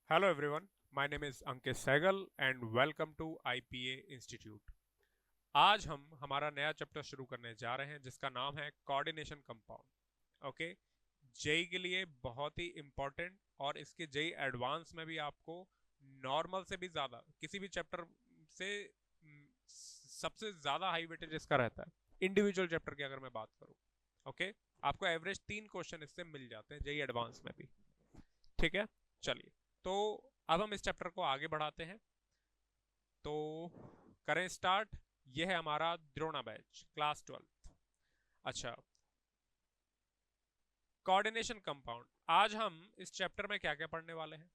Hello everyone, my name is Ankit Sehgal and welcome to IPA Institute। आज हम हमारा नया चैप्टर शुरू करने जा रहे हैं जिसका नाम है कोऑर्डिनेशन कंपाउंड। ओके, जेई के लिए बहुत ही इम्पोर्टेंट और इसके जेई एडवांस में भी आपको नॉर्मल से भी ज़्यादा किसी भी चैप्टर से सबसे ज़्यादा हाई वेटेज इसका रहता है। इंडिविजुअल चैप्टर की अगर मैं बात करूँ, ओके, आपको एवरेज 3 क्वेश्चन इससे मिल जाते हैं जेई एडवांस में भी। ठीक है, चलिए, तो अब हम इस चैप्टर को आगे बढ़ाते हैं। तो करें स्टार्ट। ये है हमारा द्रोणा बैच क्लास 12। अच्छा, कोऑर्डिनेशन कंपाउंड। आज हम इस चैप्टर में क्या क्या पढ़ने वाले हैं?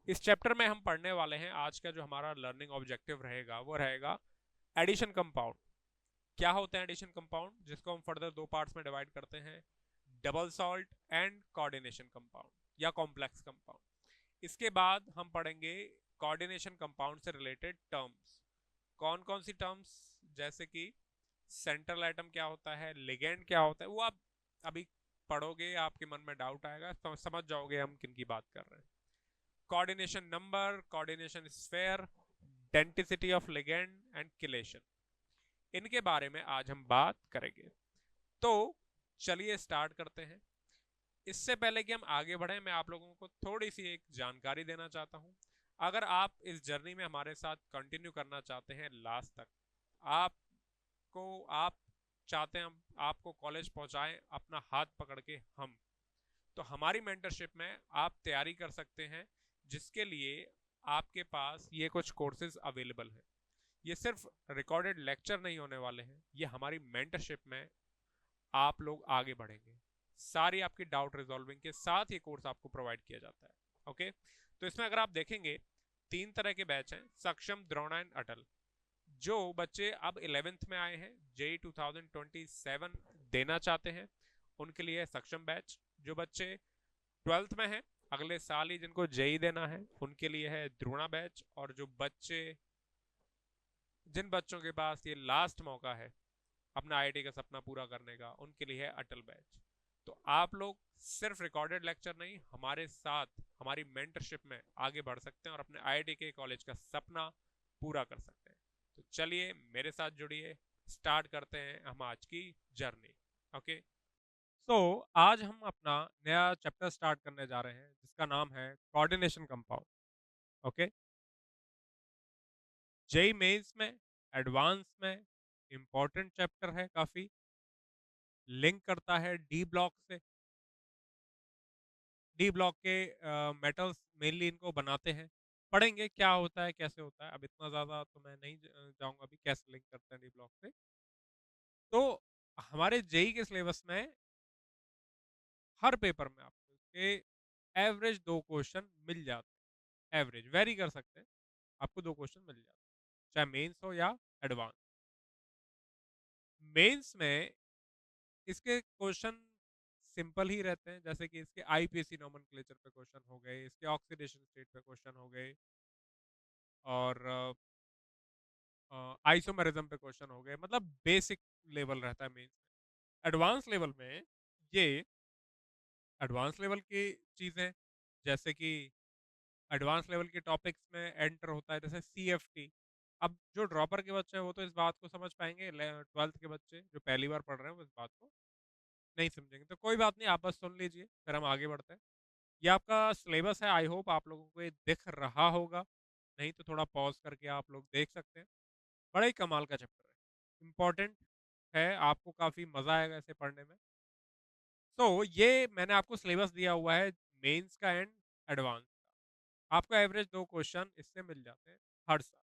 इस चैप्टर में हम पढ़ने वाले हैं, आज का जो हमारा लर्निंग ऑब्जेक्टिव रहेगा वो रहेगा एडिशन कंपाउंड। क्या होते हैं एडिशन कंपाउंड, जिसको हम फर्दर दो पार्ट्स में डिवाइड करते हैं, double salt and coordination compound या कॉम्प्लेक्स कंपाउंड। इसके बाद हम पढ़ेंगे कोऑर्डिनेशन कंपाउंड से रिलेटेड टर्म्स। कौन कौन सी टर्म्स, जैसे कि सेंट्रल एटम क्या होता है, लिगेंड क्या होता है, वो आप अभी पढ़ोगे, आपके मन में डाउट आएगा तो समझ जाओगे हम किन की बात कर रहे हैं। Coordination number, coordination sphere, density of ligand and chelation, इनके बारे में आज हम बात करेंगे। तो चलिए स्टार्ट करते हैं। इससे पहले कि हम आगे बढ़े, मैं आप लोगों को थोड़ी सी एक जानकारी देना चाहता हूं। अगर आप इस जर्नी में हमारे साथ कंटिन्यू करना चाहते हैं लास्ट तक, आपको आप चाहते हैं हम आपको कॉलेज पहुंचाएं अपना हाथ पकड़ के हम, तो हमारी मेंटरशिप में आप तैयारी कर सकते हैं, जिसके लिए आपके पास ये कुछ कोर्सेज अवेलेबल हैं। ये सिर्फ रिकॉर्डेड लेक्चर नहीं होने वाले हैं, ये हमारी मेंटरशिप में आप लोग आगे बढ़ेंगे। सारी आपकी डाउट रिजॉल्विंग के साथ ये कोर्स आपको प्रोवाइड किया जाता है। ओके, तो इसमें अगर आप देखेंगे 3 तरह के बैच हैं, सक्षम, द्रोणा एंड अटल। जो बच्चे अब 11th में आए हैं, जेई 2027 देना चाहते हैं, उनके लिए है सक्षम बैच। जो बच्चे 12th में हैं, अगले साल ही जिनको जेई देना है, उनके लिए है द्रोणा बैच। और जो बच्चे, जिन बच्चों के पास ये लास्ट मौका है अपना आईआईटी का सपना पूरा करने का, उनके लिए है अटल बैच। तो आप लोग सिर्फ रिकॉर्डेड लेक्चर नहीं, हमारे साथ हमारी मेंटरशिप में आगे बढ़ सकते हैं और अपने आईआईटी के कॉलेज का सपना पूरा कर सकते हैं। तो चलिए मेरे साथ जुड़िए, स्टार्ट करते हैं हम आज की जर्नी। ओके, सो आज हम अपना नया चैप्टर स्टार्ट करने जा रहे हैं जिसका नाम है coordination compound. Okay, JEE mains में, एडवांस में इंपॉर्टेंट चैप्टर है काफी, लिंक करता है डी ब्लॉक से। डी ब्लॉक के मेटल्स मेनली इनको बनाते हैं। पढ़ेंगे क्या होता है कैसे होता है, अब इतना ज़्यादा तो मैं नहीं जाऊंगा अभी कैसे लिंक करते हैं डी ब्लॉक से। तो हमारे जेई के सिलेबस में हर पेपर में आपको इसके एवरेज 2 क्वेश्चन मिल जाते हैं। एवरेज वेरी कर सकते हैं, आपको 2 क्वेश्चन मिल जाते हैं, चाहे मेंस हो या एडवांस। मेंस में इसके क्वेश्चन सिंपल ही रहते हैं, जैसे कि इसके आईपीएसी नोमेनक्लेचर पे क्वेश्चन हो गए, इसके ऑक्सीडेशन स्टेट पे क्वेश्चन हो गए, और आइसोमेरिज्म पे क्वेश्चन हो गए। मतलब बेसिक लेवल रहता है मेंस में। एडवांस लेवल में ये एडवांस लेवल की चीज़ें, जैसे कि एडवांस लेवल के टॉपिक्स में एंटर होता है जैसे सीएफटी। अब जो ड्रॉपर के बच्चे हैं वो तो इस बात को समझ पाएंगे, 12th के बच्चे जो पहली बार पढ़ रहे हैं वो इस बात को नहीं समझेंगे, तो कोई बात नहीं, आप बस सुन लीजिए, फिर हम आगे बढ़ते हैं। ये आपका सिलेबस है, आई होप आप लोगों को ये दिख रहा होगा, नहीं तो थोड़ा पॉज करके आप लोग देख सकते हैं। बड़ा ही कमाल का चैप्टर है, इम्पॉर्टेंट है, आपको काफ़ी मज़ा आएगा इसे पढ़ने में। तो ये मैंने आपको सिलेबस दिया हुआ है मेंस का एंड एडवांस का। आपको एवरेज 2 क्वेश्चन इससे मिल जाते हैं हर साल।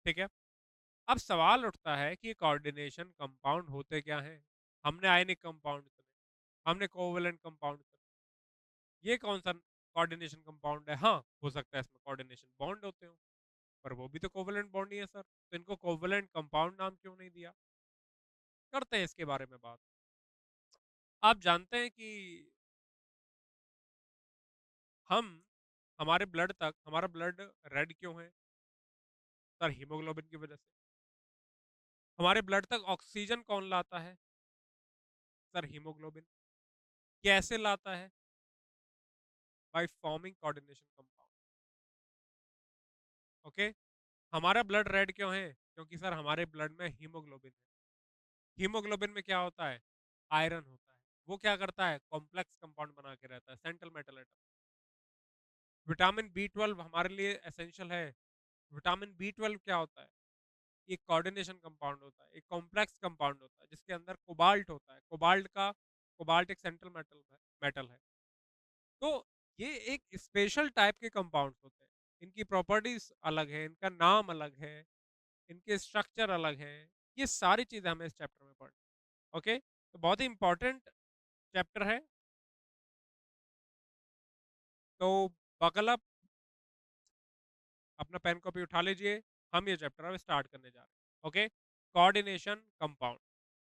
ठीक है, अब सवाल उठता है कि कोऑर्डिनेशन कंपाउंड होते क्या हैं। हमने आयनिक कंपाउंड सुने, हमने कोवलेंट कंपाउंड सुने, ये कौन सा कोऑर्डिनेशन कंपाउंड है? हाँ, हो सकता है इसमें कोऑर्डिनेशन बॉन्ड होते हो, पर वो भी तो कोवलेंट बॉन्ड ही है सर, तो इनको कोवलेंट कंपाउंड नाम क्यों नहीं दिया? करते हैं इसके बारे में बात। आप जानते हैं कि हम हमारे ब्लड तक, हमारा ब्लड रेड क्यों है? सर हीमोग्लोबिन की वजह से। हमारे ब्लड तक ऑक्सीजन कौन लाता है? Sir haemoglobin. कैसे लाता है? By forming coordination compound. Okay, हमारा ब्लड रेड क्यों है? क्योंकि सर हमारे ब्लड में हीमोग्लोबिन है। हीमोग्लोबिन में क्या होता है? आयरन होता है। वो क्या करता है? कॉम्प्लेक्स कंपाउंड बना के रहता है, central metal atom. Vitamin B 12 हमारे लिए एसेंशियल है। विटामिन बी 12 क्या होता है? एक कोऑर्डिनेशन कंपाउंड होता है, एक कॉम्प्लेक्स कंपाउंड होता है जिसके अंदर कोबाल्ट होता है। कोबाल्ट एक सेंट्रल मेटल है। तो ये एक स्पेशल टाइप के कंपाउंड्स होते हैं। इनकी प्रॉपर्टीज अलग है, इनका नाम अलग है, इनके स्ट्रक्चर अलग है। ये सारी चीजें हमें इस चैप्टर में पढ़नी। ओके, तो बहुत ही इंपॉर्टेंट चैप्टर है। तो बकल अप, अपना पेन कॉपी उठा लीजिए। हम ये चैप्टर अब स्टार्ट करने जा रहे हैं। Okay, coordination compound.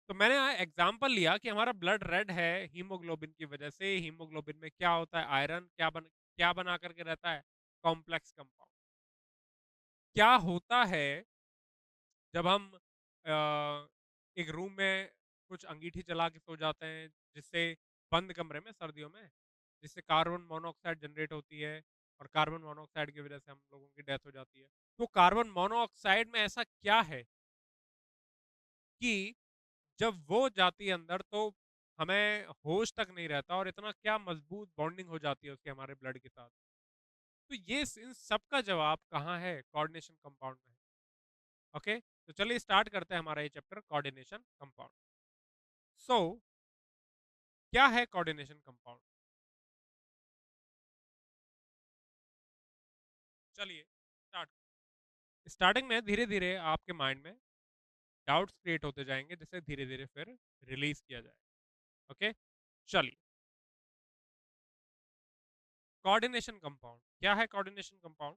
तो मैंने एग्जांपल लिया कि हमारा ब्लड रेड है हीमोग्लोबिन की वजह से। हीमोग्लोबिन में क्या होता है? आयरन। क्या बना करके रहता है? Complex compound. क्या होता है जब हम एक रूम में कुछ अंगीठी जला के सो जाते हैं, जिससे बंद कमरे में सर्दियों में, जिससे कार्बन मोनोऑक्साइड जनरेट होती है, और कार्बन मोनोऑक्साइड की वजह से हम लोगों की डेथ हो जाती है। तो कार्बन मोनोऑक्साइड में ऐसा क्या है कि जब वो जाती है अंदर तो हमें होश तक नहीं रहता, और इतना क्या मजबूत बॉन्डिंग हो जाती है उसके हमारे ब्लड के साथ। तो ये इन सब का जवाब कहाँ है? कोऑर्डिनेशन कंपाउंड में है। ओके, तो चलिए स्टार्ट करते हैं हमारा ये चैप्टर, कोऑर्डिनेशन कंपाउंड। सो क्या है कोऑर्डिनेशन कंपाउंड? चलिए स्टार्ट। स्टार्टिंग में धीरे धीरे आपके माइंड में डाउट्स क्रिएट होते जाएंगे, जिसे धीरे धीरे फिर रिलीज किया जाएगा। ओके, चलिए। कोऑर्डिनेशन कंपाउंड क्या है? Coordination compound,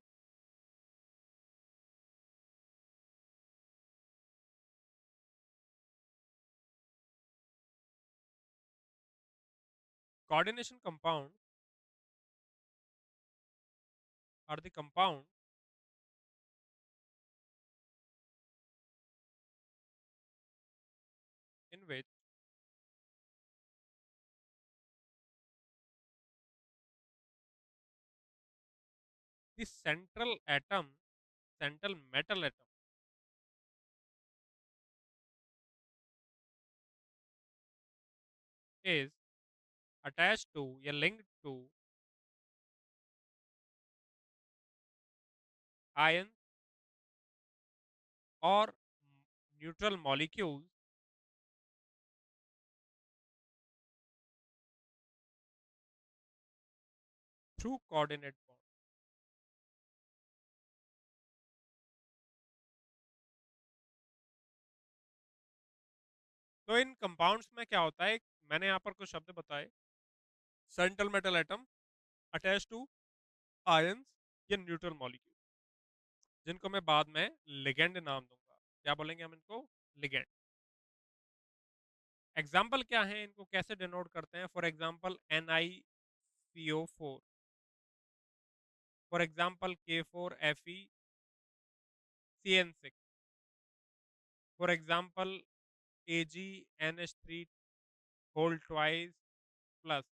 coordination compound are the compound in which the central metal atom is attached to या linked to ions or neutral molecules through coordinate bond. तो इन कंपाउंड्स में क्या होता है? मैंने यहाँ पर कुछ शब्द बताए। Central metal atom attach to ions या न्यूट्रल मॉलिक्यूल, जिनको मैं बाद में लिगेंड नाम दूंगा। क्या बोलेंगे हम इनको? लिगेंड। एग्जाम्पल क्या है, इनको कैसे डिनोट करते हैं? For example NiCO4, for example K4FeCN6, for example AgNH3 whole twice plus,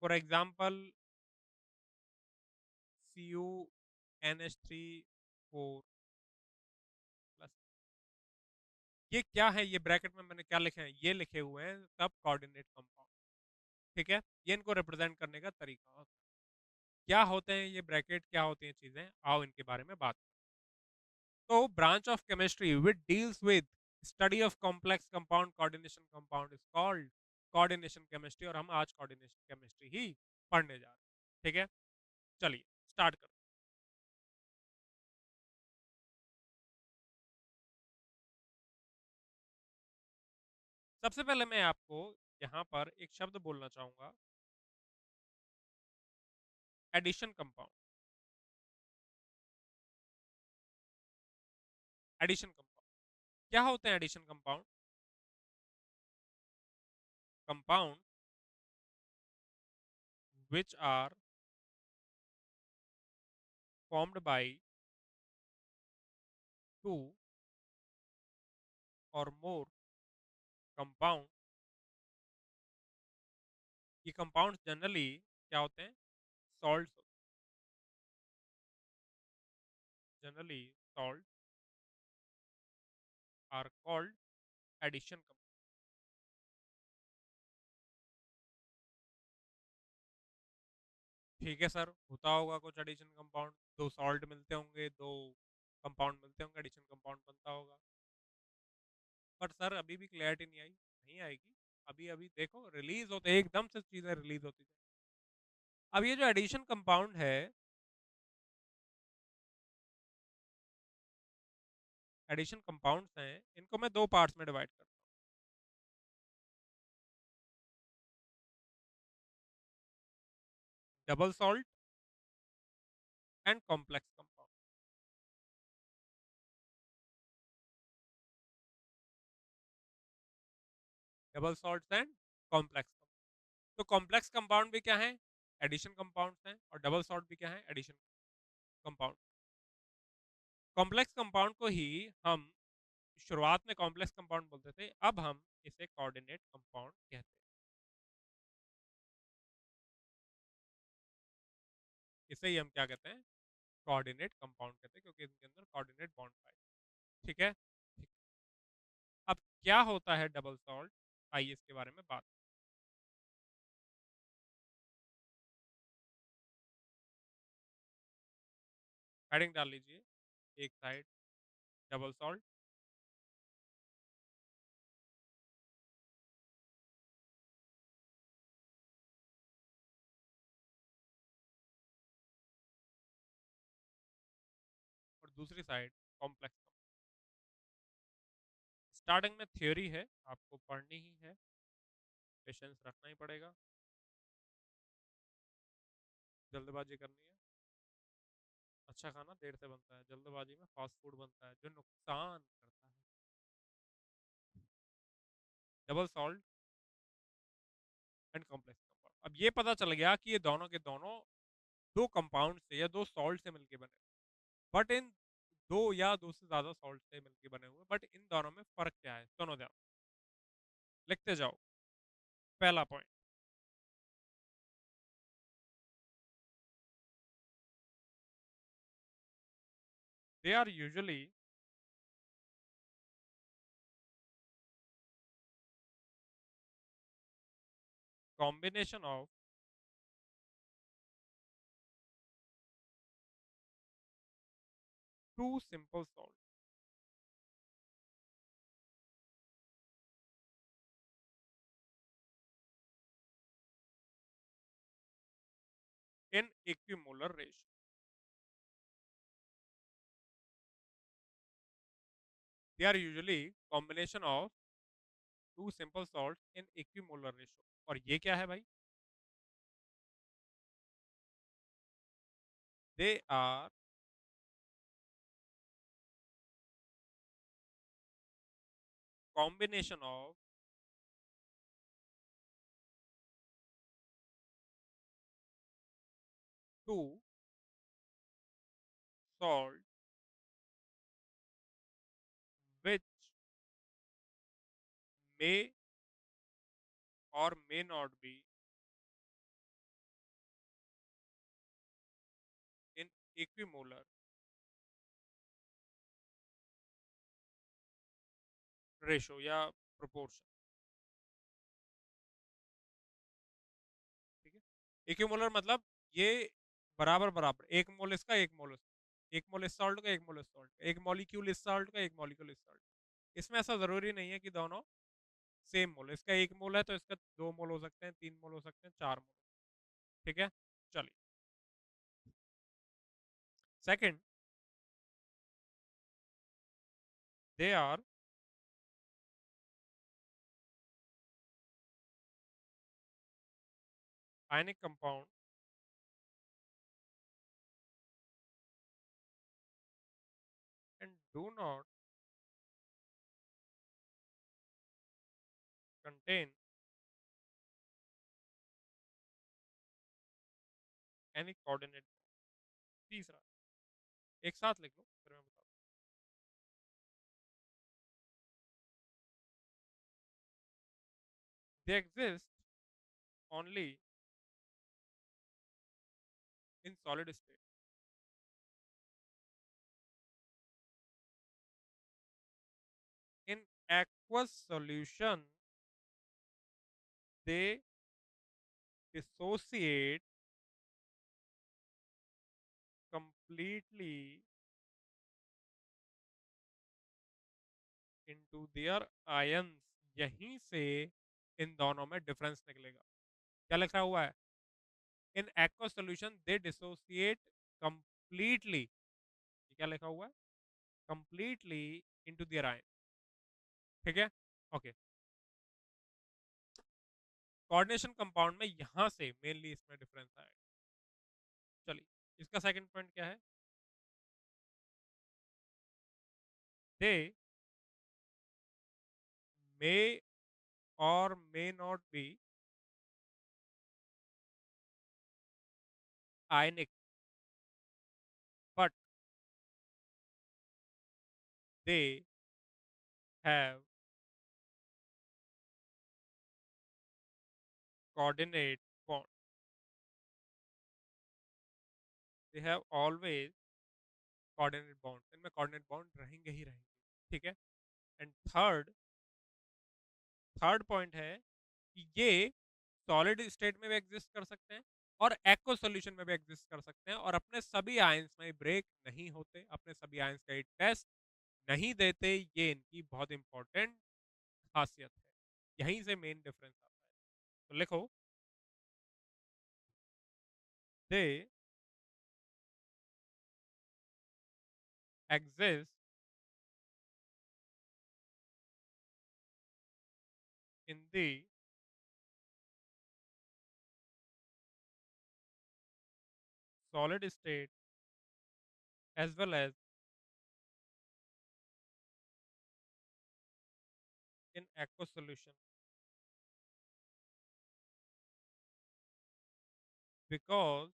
for example CuNH3 4 plus. ये क्या है? ये ब्रैकेट में मैंने क्या लिखे हैं? ये लिखे हुए हैं सब कोऑर्डिनेट कंपाउंड। ठीक है, ये इनको रिप्रेजेंट करने का तरीका होता है। क्या होते हैं ये ब्रैकेट, क्या होती हैं चीजें? आओ इनके बारे में बात। तो branch of chemistry which deals with study of complex compound coordination compound is called coordination chemistry, और हम आज कोऑर्डिनेशन केमिस्ट्री ही पढ़ने जा रहे हैं। ठीक है, चलिए स्टार्ट करो। सबसे पहले मैं आपको यहाँ पर एक शब्द बोलना चाहूंगा, एडिशन कंपाउंड। एडिशन कंपाउंड क्या होते हैं? Addition compound compound which are formed by two और मोर कंपाउंड। ये कंपाउंड जनरली क्या होते हैं? Salt. Generally, salts are called addition compound. ठीक है सर, होता होगा कुछ एडिशन कंपाउंड, दो सॉल्ट मिलते होंगे, दो कंपाउंड मिलते होंगे, एडिशन कंपाउंड बनता होगा। बट सर अभी भी क्लैरिटी नहीं आई, नहीं आएगी। अभी अभी देखो रिलीज होते एकदम से चीजें रिलीज होती जाए। अब ये जो एडिशन कंपाउंड है, एडिशन कंपाउंड्स हैं, इनको मैं दो पार्ट्स में डिवाइड करता हूँ। Double salt and complex compound. Double salt and complex. तो कॉम्प्लेक्स कंपाउंड भी क्या है? एडिशन कंपाउंड्स हैं। और डबल सॉल्ट भी क्या है? Addition compound. कॉम्प्लेक्स कंपाउंड को ही हम शुरुआत में कॉम्प्लेक्स कंपाउंड बोलते थे, अब हम इसे कोऑर्डिनेट कंपाउंड कहते हैं। इसे ही हम क्या कहते हैं? कोऑर्डिनेट कंपाउंड कहते हैं, क्योंकि इनके अंदर कोऑर्डिनेट बॉन्ड पाए। ठीक है, ठीक। अब क्या होता है डबल सॉल्ट? आइए इसके बारे में बात। हेडिंग डाल लीजिए, एक साइड डबल सॉल्ट, और दूसरी साइड कॉम्प्लेक्स। स्टार्टिंग में थ्योरी है, आपको पढ़नी ही है, पेशेंस रखना ही पड़ेगा, जल्दबाजी करनी है। अच्छा खाना देर से बनता है, जल्दबाजी में फास्ट फूड बनता है जो नुकसान करता है। Double salt and complex compound. अब ये पता चल गया कि ये दोनों के दोनों दो कंपाउंड से या दो सॉल्ट से मिलके बने, बट इन दो या दो से ज्यादा सॉल्ट से मिलके बने हुए, बट इन दोनों में फर्क क्या है? सुनो ध्यान, लिखते जाओ। पहला point, they are usually combination of two simple salt in equimolar ratio. They are usually combination of two simple salt in equimolar ratio. और ये क्या है भाई? They are combination of two salt which may or may not be in equimolar ratio या proportion. ठीक है, equimolar मतलब ये बराबर बराबर, एक मोल इसका एक मोल उसका, एक मोल इस सॉल्ट का एक मोल इस सॉल्ट का, एक मॉलिक्यूल इस सॉल्ट का एक मॉलिक्यूल इस सॉल्ट। इसमें ऐसा जरूरी नहीं है कि दोनों सेम मोल, इसका एक मोल है तो इसका दो मोल हो सकते हैं, तीन मोल हो सकते हैं, चार मोल। ठीक है, चलिए। Second, they are ionic compound and do not contain any coordinate। तीसरा, एक साथ लिख लो फिर मैं बताऊँ। They exist only in solid state। aqueous solution, they dissociate completely into their ions. यहीं से इन दोनों में डिफरेंस निकलेगा। क्या लिखा हुआ है? इन aqueous solution they dissociate completely, ये क्या लिखा हुआ है? completely into their ion। ठीक है, ओके। कोऑर्डिनेशन कंपाउंड में यहां से मेनली इसमें डिफरेंस आएगा। चलिए, इसका सेकंड पॉइंट क्या है? दे मे और may not be ionic, but they have coordinate bond, they have always coordinate bond, इनमें coordinate bond रहेंगे ही रहेंगे। ठीक है, एंड थर्ड पॉइंट है कि ये सॉलिड स्टेट में भी एग्जिस्ट कर सकते हैं और एक्व सॉल्यूशन में भी एग्जिस्ट कर सकते हैं, और अपने सभी आयंस में ब्रेक नहीं होते, अपने सभी आयंस का टेस्ट नहीं देते। ये इनकी बहुत इंपॉर्टेंट खासियत है, यहीं से मेन डिफरेंस आता है। तो लिखो, they exist in the solid state as well as in aqueous solution, because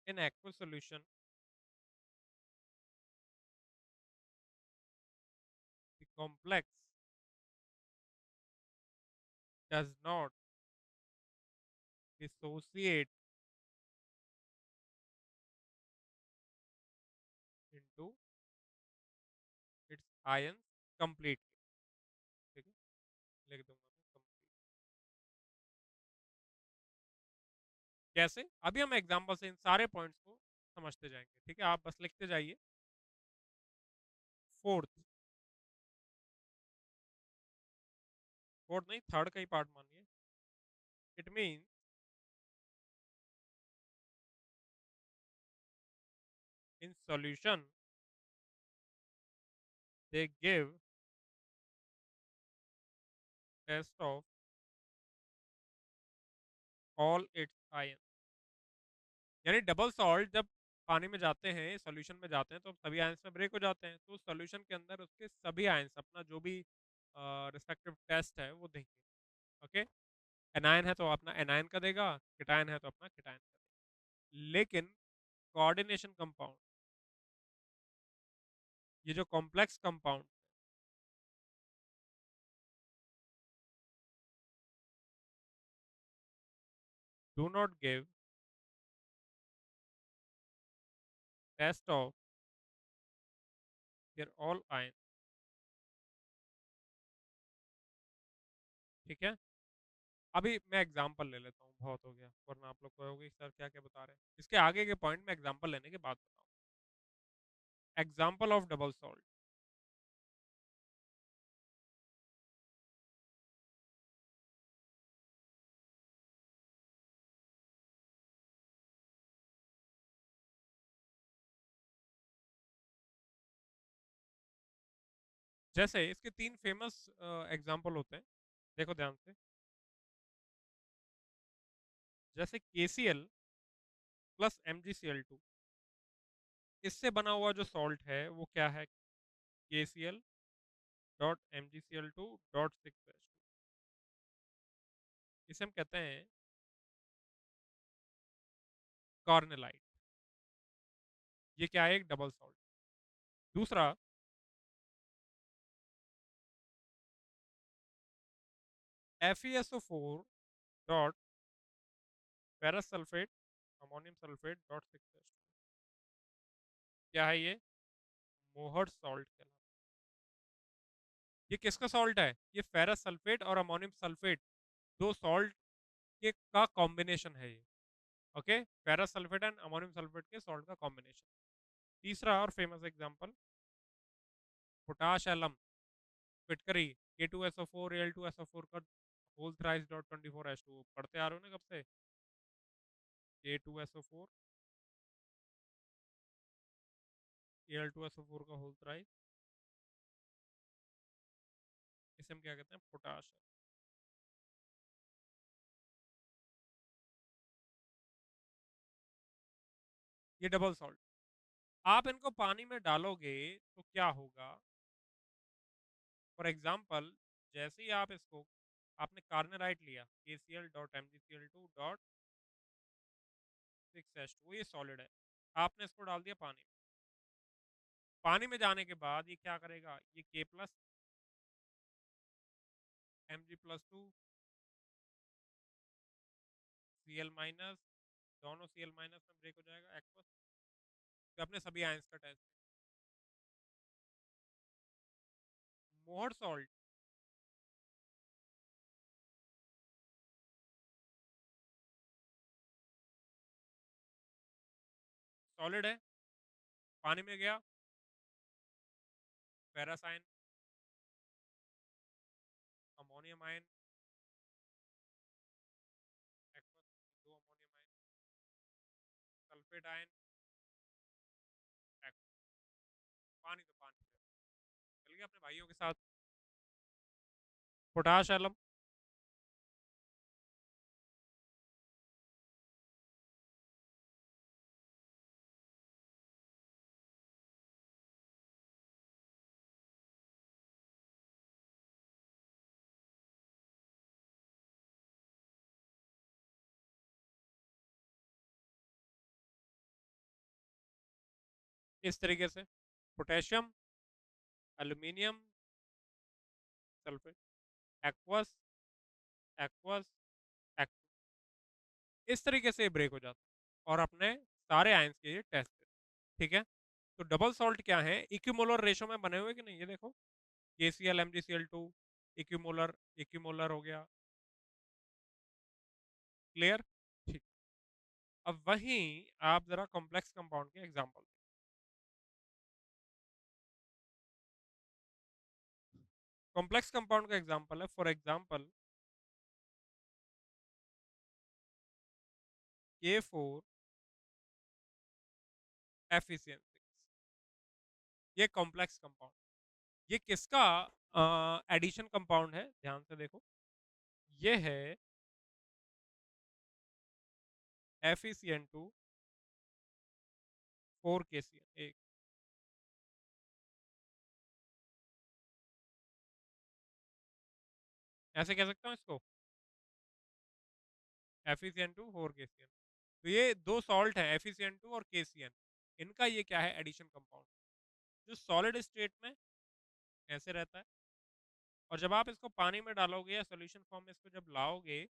in aqueous solution the complex does not dissociate into its ions completely। ठीक है, लिख दूंगा मैं complete। कैसे? अभी हम एग्जांपल से इन सारे पॉइंट्स को समझते जाएंगे। ठीक है, आप बस लिखते जाइए। फोर्थ, फोर्थ नहीं, थर्ड का ही पार्ट मानिए। It mean in solution they give test of all its ion. यानी डबल सॉल्ट जब पानी में जाते हैं, सॉल्यूशन में जाते हैं, तो सभी आयंस में ब्रेक हो जाते हैं, तो सॉल्यूशन के अंदर उसके सभी आयंस अपना जो भी रिस्पेक्टिव टेस्ट है वो देंगे। ओके, एनायन है तो अपना एनायन का देगा, केटायन है तो अपना केटायन का देगा। लेकिन कोऑर्डिनेशन कंपाउंड, ये जो complex compound, do not give test of their all ion. ठीक है, अभी मैं एग्जांपल ले लेता हूँ, बहुत हो गया, वरना आप लोग कहोगे सर क्या क्या बता रहे हैं। इसके आगे के पॉइंट में एग्जांपल लेने के बाद बताऊँ। एग्जांपल ऑफ डबल सॉल्ट, जैसे इसके तीन फेमस एग्जांपल होते हैं, देखो ध्यान से। जैसे KCl प्लस MgCl2, इससे बना हुआ जो सॉल्ट है वो क्या है? KCl dot MgCl2 dot 6H2। इसे हम कहते हैं कार्नेलाइट। ये क्या है? एक डबल सॉल्ट। दूसरा FeSO4 dot ferrous sulphate ammonium sulphate dot 6H2। क्या है ये? मोहर सॉल्ट कहलाता है। ये किसका सॉल्ट है? ये फेरस सल्फेट और अमोनियम सल्फेट, दो सॉल्ट के का कॉम्बिनेशन है ये। Okay, ferrous sulphate and ammonium sulphate के सॉल्ट का कॉम्बिनेशन। तीसरा और फेमस एग्जांपल, पोटाश एलम फिटकरी K2SO4 Al2SO4 का होल थ्राइस डॉट 24H2। पढ़ते आ रहे हो ना कब से? K2SO4 Al2SO4 का होल थ्राइस, इसे हम क्या कहते हैं? पोटाश। ये डबल सॉल्ट, आप इनको पानी में डालोगे तो क्या होगा? फॉर एग्जाम्पल, जैसे ही आप इसको, आपने कार्नेराइट लिया KCl.MgCl2.6H2, ये सॉलिड है, आपने इसको डाल दिया पानी में। पानी में जाने के बाद ये क्या करेगा? ये K plus Mg+2 Cl minus, दोनों Cl माइनस में ब्रेक हो जाएगा एक्वस। तो अपने सभी आयंस का टेस्ट, मोहर सॉल्ट सॉलिड है, पानी में गया, ferrous ion, ammonium ion aqueous, दो ammonium ion, sulphate ion aqueous, पानी तो पानी चल गया अपने भाइयों के साथ। पोटाश एलम, इस तरीके से potassium, aluminium sulphate, aqueous, aqueous, इस तरीके से ब्रेक हो जाता है और अपने सारे आयंस के ये टेस्ट। ठीक है, तो डबल सॉल्ट क्या है? इक्विमोलर रेशो में बने हुए कि नहीं, ये देखो KCl MgCl2 इक्विमोलर, इक्विमोलर हो गया। क्लियर? ठीक। अब वहीं आप जरा कॉम्प्लेक्स कंपाउंड के एग्जांपल, कॉम्प्लेक्स कंपाउंड का एग्जांपल है, फॉर एग्जांपल K4FeCN6, ये कॉम्प्लेक्स कंपाउंड, ये किसका एडिशन कंपाउंड है? ध्यान से देखो, ये है FeCN2 4KCN, एक, ऐसे कह सकता हूँ इसको, FeCN2 4KCN। तो ये दो सॉल्ट है FeCN2 और KCN, इनका ये क्या है? एडिशन कंपाउंड, जो सॉलिड स्टेट में ऐसे रहता है, और जब आप इसको पानी में डालोगे या सोल्यूशन फॉर्म में इसको जब लाओगे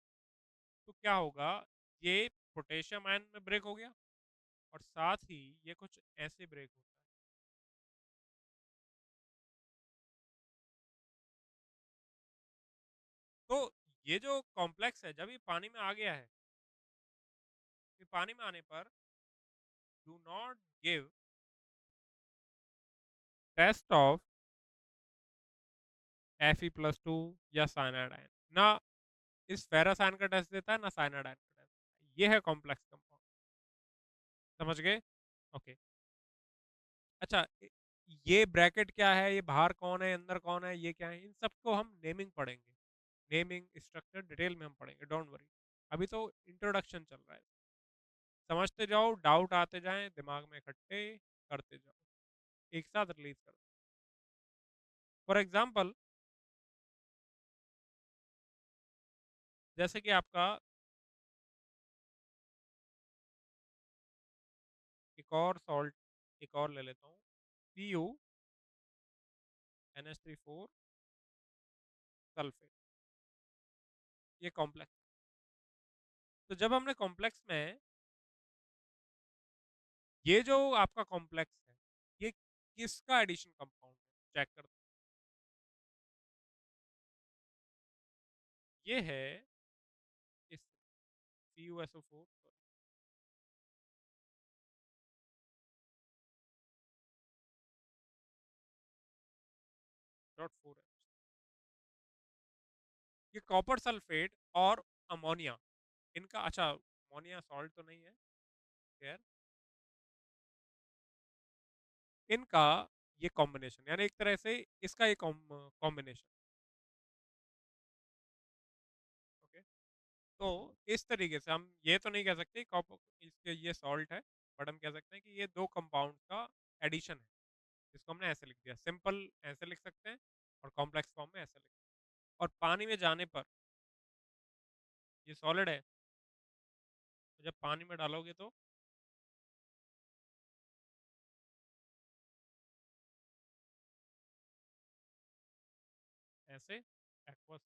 तो क्या होगा? ये पोटेशियम आयन में ब्रेक हो गया और साथ ही ये कुछ ऐसे ब्रेक होता है। तो ये जो कॉम्प्लेक्स है, जब ये पानी में आ गया है, फिर पानी में आने पर do not give test of Fe+2 या साइनाइड आयन, ना इस फेरस आयन का टेस्ट देता है ना साइनाइड आयन का टेस्ट। ये है कॉम्प्लेक्स कंपाउंड, समझ गए? ओके। अच्छा, ये ब्रैकेट क्या है, ये बाहर कौन है, अंदर कौन है, ये क्या है, इन सबको हम नेमिंग पढ़ेंगे, नेमिंग स्ट्रक्चर डिटेल में हम पढ़ेंगे, डोंट वरी। अभी तो इंट्रोडक्शन चल रहा है, समझते जाओ, डाउट आते जाएं दिमाग में, इकट्ठे करते जाओ, एक साथ रिलीज कर। फॉर एग्जाम्पल, जैसे कि आपका एक और सॉल्ट, एक और ले लेता हूँ, CuNH3 4 सल्फेट, ये कॉम्प्लेक्स। तो जब हमने कॉम्प्लेक्स में ये जो आपका कॉम्प्लेक्स है, ये किसका एडिशन कंपाउंड है, चेक कर। ये है इस CuSO4 डॉट 4 है। ये कॉपर सल्फेट और अमोनिया, इनका, अच्छा अमोनिया सॉल्ट तो नहीं है खैर, इनका ये कॉम्बिनेशन, यानी एक तरह से इसका ये कॉम्बिनेशन। ओके, तो इस तरीके से हम ये तो नहीं कह सकते कॉपर इसके ये सॉल्ट है, बट हम कह सकते हैं कि ये दो कंपाउंड का एडिशन है। इसको हमने ऐसे लिख दिया, सिंपल ऐसे लिख सकते हैं, और कॉम्प्लेक्स फॉर्म में ऐसे लिख सकते हैं। और पानी में जाने पर ये सॉलिड है, तो जब पानी में डालोगे तो ऐसे एक्वस।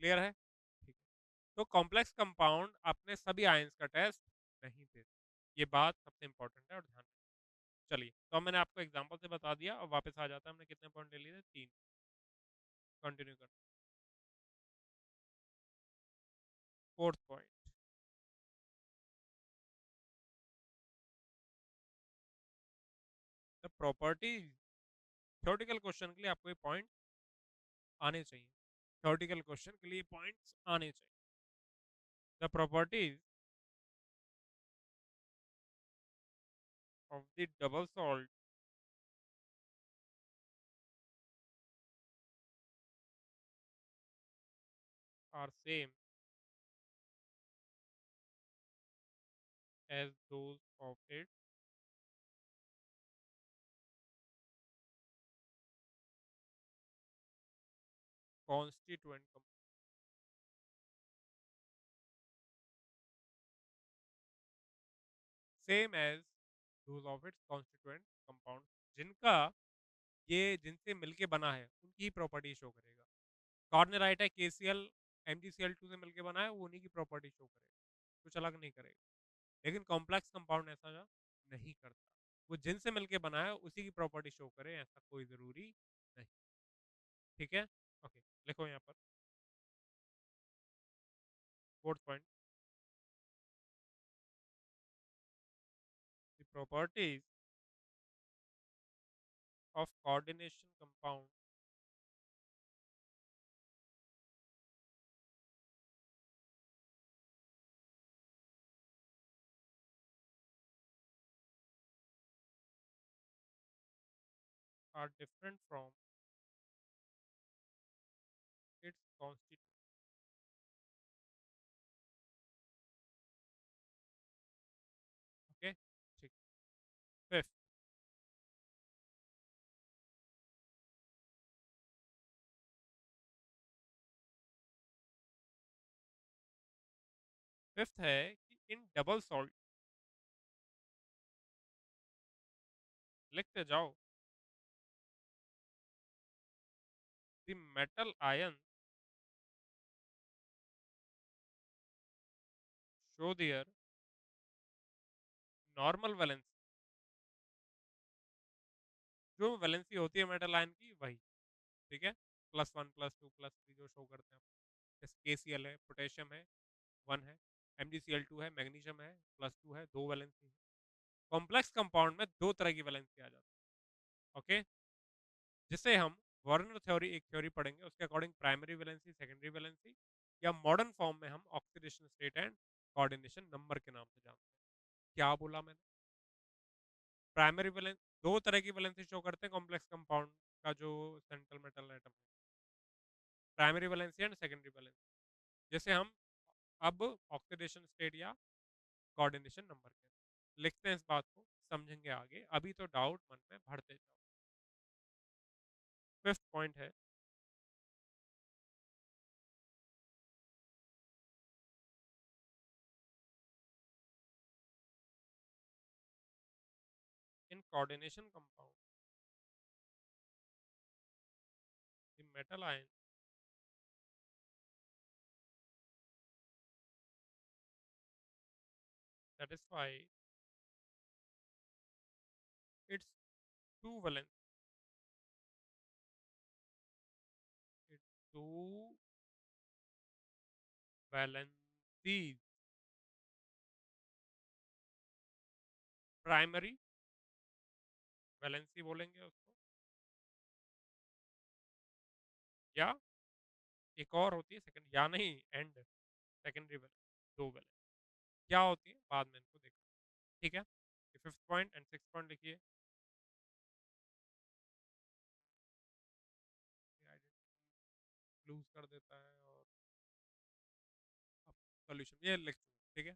क्लियर है, ठीक है। तो कॉम्प्लेक्स कंपाउंड अपने सभी आयंस का टेस्ट नहीं देते, ये बात सबसे इंपॉर्टेंट है और ध्यान रखना। चलिए, तो अब मैंने आपको एग्जांपल से बता दिया, और वापस आ जाता है, हमने कितने पॉइंट ले लिए थे, 3। कंटिन्यू कर, fourth point, the properties. Theoretical question के लिए आपको ये पॉइंट आने चाहिए, थ्योरेटिकल क्वेश्चन के लिए पॉइंट्स आने चाहिए। The properties of the double salt are same as those of it constituent, same as those of its constituent compound, जिनका ये जिनसे मिलके बना है उनकी ही प्रॉपर्टी शो करेगा। कॉर्ड ने राइट है, KCl MgCl2 से मिलके बना है, वो उन्हीं की प्रॉपर्टी शो करेगा, कुछ अलग नहीं करेगा। लेकिन कॉम्प्लेक्स कंपाउंड ऐसा नहीं करता, वो जिनसे मिलके बना है उसी की प्रॉपर्टी शो करे, ऐसा कोई जरूरी नहीं। ठीक है, ओके, लिखो यहाँ पर fourth point, the properties of coordination compound are different from its constituent. Okay, ठीक। फिफ्थ, फिफ्थ है कि इन डबल सॉल्ट, लिखते जाओ, the metal ion show their normal valency, जो वैलेंसी होती है मेटल आयन की वही, ठीक है, +1 +2 +3 जो शो करते हैं। जैसे KCl है, पोटेशियम है, 1 है, MgCl2 है, मैग्नीशियम है, +2 है, 2 वैलेंसी है। कॉम्प्लेक्स कंपाउंड में दो तरह की वैलेंसी आ जाती है, ओके, जिसे हम वार्नर थ्योरी, एक थ्योरी पढ़ेंगे, उसके according primary valency, secondary valency, या मॉडर्न फॉर्म में हम oxidation state and coordination number के नाम से जानते हैं। क्या बोला मैंने, प्राइमरी वैलेंस, दो तरह की वैलेंसी शो करते हैं कॉम्प्लेक्स कंपाउंड का जो सेंट्रल मेटल एटम है, primary valency and secondary valency, जैसे हम अब ऑक्सीडेशन स्टेट या कोऑर्डिनेशन नंबर के लिखते हैं, इस बात को समझेंगे आगे, अभी तो डाउट मन में भरते जाओ। फिफ्थ पॉइंट है, इन coordination compound the metal ion satisfy its two valence its two valencies. Primary valency बोलेंगे उसको, या एक और होती है सेकंड, या नहीं एंड, सेकेंडरी वैलेंस, दो वैलेंस क्या होती है बाद में इनको देखो। ठीक है, ये fifth point and six point लिखिए। लूज कर देता है और सोल्यूशन ये लिख, ठीक है।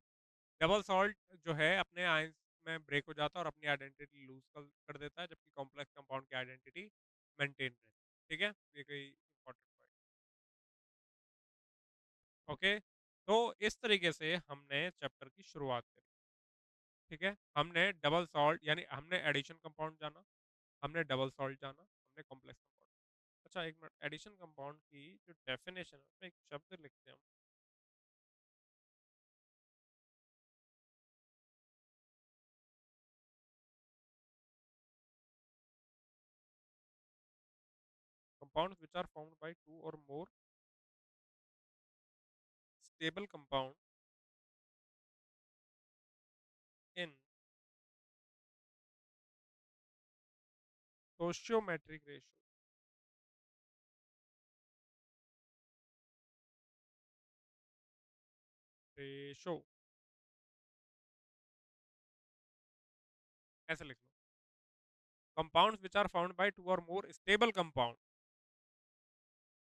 डबल सॉल्ट जो है अपने आयंस में ब्रेक हो जाता है और अपनी आइडेंटिटी लूज कर देता है, जबकि कॉम्प्लेक्स कंपाउंड की आइडेंटिटी मेंटेन रहती है। ठीक है, ये कोई इंपॉर्टेंट पॉइंट। ओके, तो इस तरीके से हमने चैप्टर की शुरुआत करी। ठीक है, हमने डबल सॉल्ट यानी हमने एडिशन कंपाउंड जाना, हमने डबल सॉल्ट जाना, हमने कॉम्प्लेक्स कंपाउंड। अच्छा एक मिनट, एडिशन कंपाउंड की जो डेफिनेशन है उसमें एक शब्द लिखते हैं हम, compounds which are formed by two or more stable compound in stoichiometric ratio, ऐसे लिख लो, compounds which are formed by two or more stable compound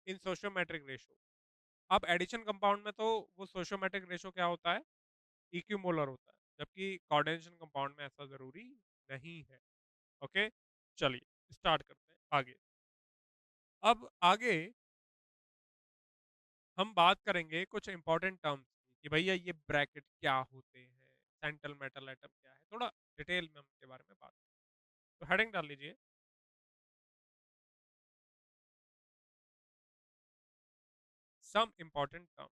in sociometric ratio. अब एडिशन कंपाउंड में तो वो सोशियोमेट्रिक रेशो क्या होता है, इक्विमोलर होता है, जबकि कोऑर्डिनेशन कंपाउंड में ऐसा जरूरी नहीं है। ओके, चलिए स्टार्ट करते हैं आगे। अब आगे हम बात करेंगे कुछ इंपॉर्टेंट टर्म्स की कि भैया ये ब्रैकेट क्या होते हैं, सेंट्रल मेटल एटम क्या है, थोड़ा डिटेल में हम इसके बारे में बात। तो हेडिंग डाल लीजिए, some important term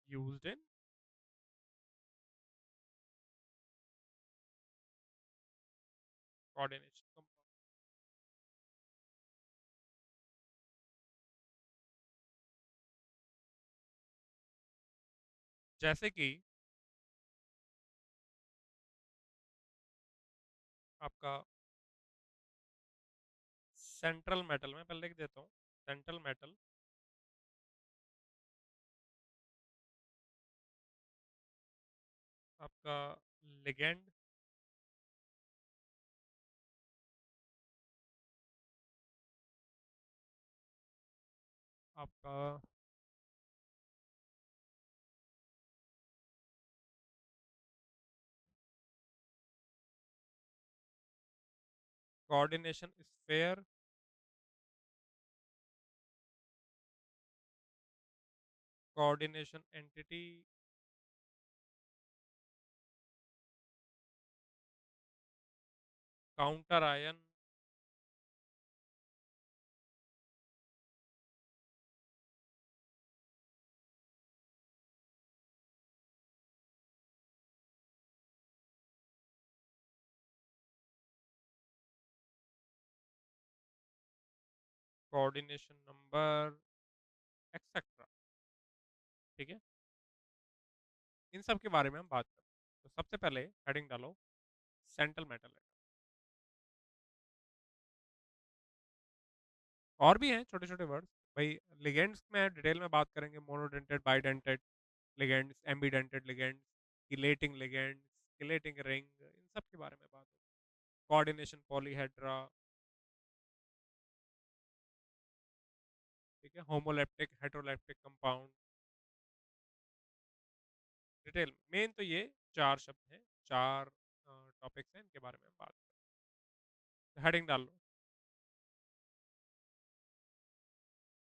used in coordination compound. जैसे कि आपका सेंट्रल मेटल में, पहले लिख देता हूँ, सेंट्रल मेटल, आपका लिगेंड, आपका coordination sphere, coordination entity, counter ion, coordination number, etcetera. ठीक है, इन सब के बारे में हम बात करते हैं। तो सबसे पहले हेडिंग डालो, सेंट्रल मेटल है। और भी हैं छोटे छोटे वर्ड्स भाई, लिगेंड्स में डिटेल में बात करेंगे, monodentate, bidentate ligands, ambidentate ligands, chelating ligands, chelating ring, इन सब के बारे में बात होगी। कोऑर्डिनेशन पॉलीहेड्रा, ठीक है, homoleptic heteroleptic compound, detail main तो ये चार शब्द हैं, चार टॉपिक्स हैं, इनके बारे में हम बात करें। हेडिंग डाल लो,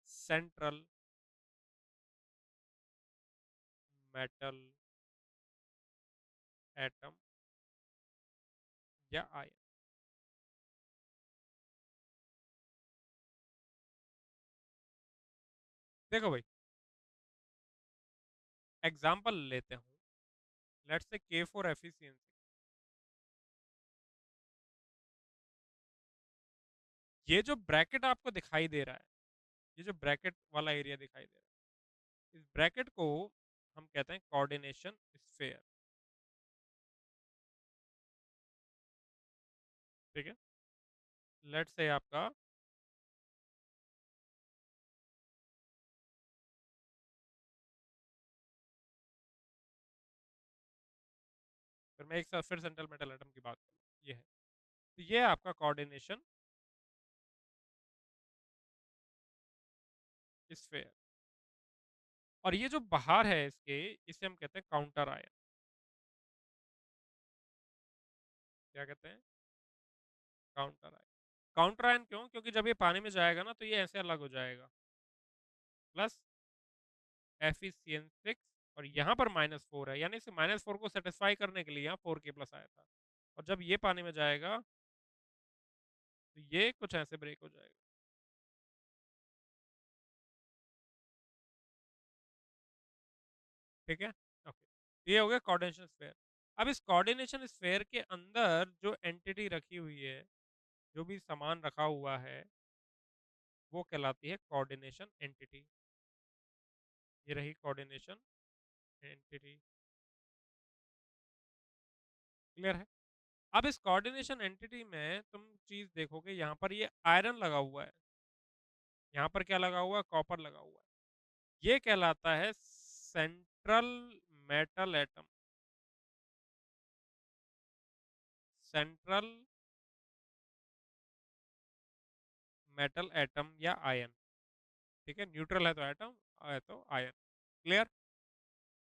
सेंट्रल मेटल एटम या आयन। देखो भाई, एग्जांपल लेते हूँ, लेट्स से के फॉर एफिशिएंसी। ये जो ब्रैकेट आपको दिखाई दे रहा है, ये जो ब्रैकेट वाला एरिया दिखाई दे रहा है, इस ब्रैकेट को हम कहते हैं कोऑर्डिनेशन स्फेयर। ठीक है, लेट्स से आपका फिर मैं एक साथ फिर सेंट्रल मेटल एटम की बात करूँ, ये है, तो ये है आपका कोऑर्डिनेशन स्फेयर। और ये जो बाहर है इसके, इसे हम कहते हैं काउंटर आयन। क्या कहते हैं? Counter ion. काउंटर आयन क्यों? क्योंकि जब ये पानी में जाएगा ना तो ये ऐसे अलग हो जाएगा, प्लस Fe6 और यहाँ पर -4 है, यानी इसे -4 को सेटिस्फाई करने के लिए यहाँ 4K प्लस आया था। और जब ये पानी में जाएगा तो ये कुछ ऐसे ब्रेक हो जाएगा। ठीक है, ओके, ये हो गया कोऑर्डिनेशन स्फेयर। अब इस कोऑर्डिनेशन स्फेयर के अंदर जो एंटिटी रखी हुई है, जो भी सामान रखा हुआ है, वो कहलाती है कोऑर्डिनेशन एंटिटी। ये रही कोऑर्डिनेशन एंटिटी। क्लियर है? अब इस कोऑर्डिनेशन एंटिटी में तुम चीज देखोगे, यहाँ पर ये आयरन लगा हुआ है, यहाँ पर क्या लगा हुआ है? कॉपर लगा हुआ है। ये कहलाता है central metal atom. Central metal atom या आयन। ठीक है, न्यूट्रल है तो एटम, है तो आयन। क्लियर?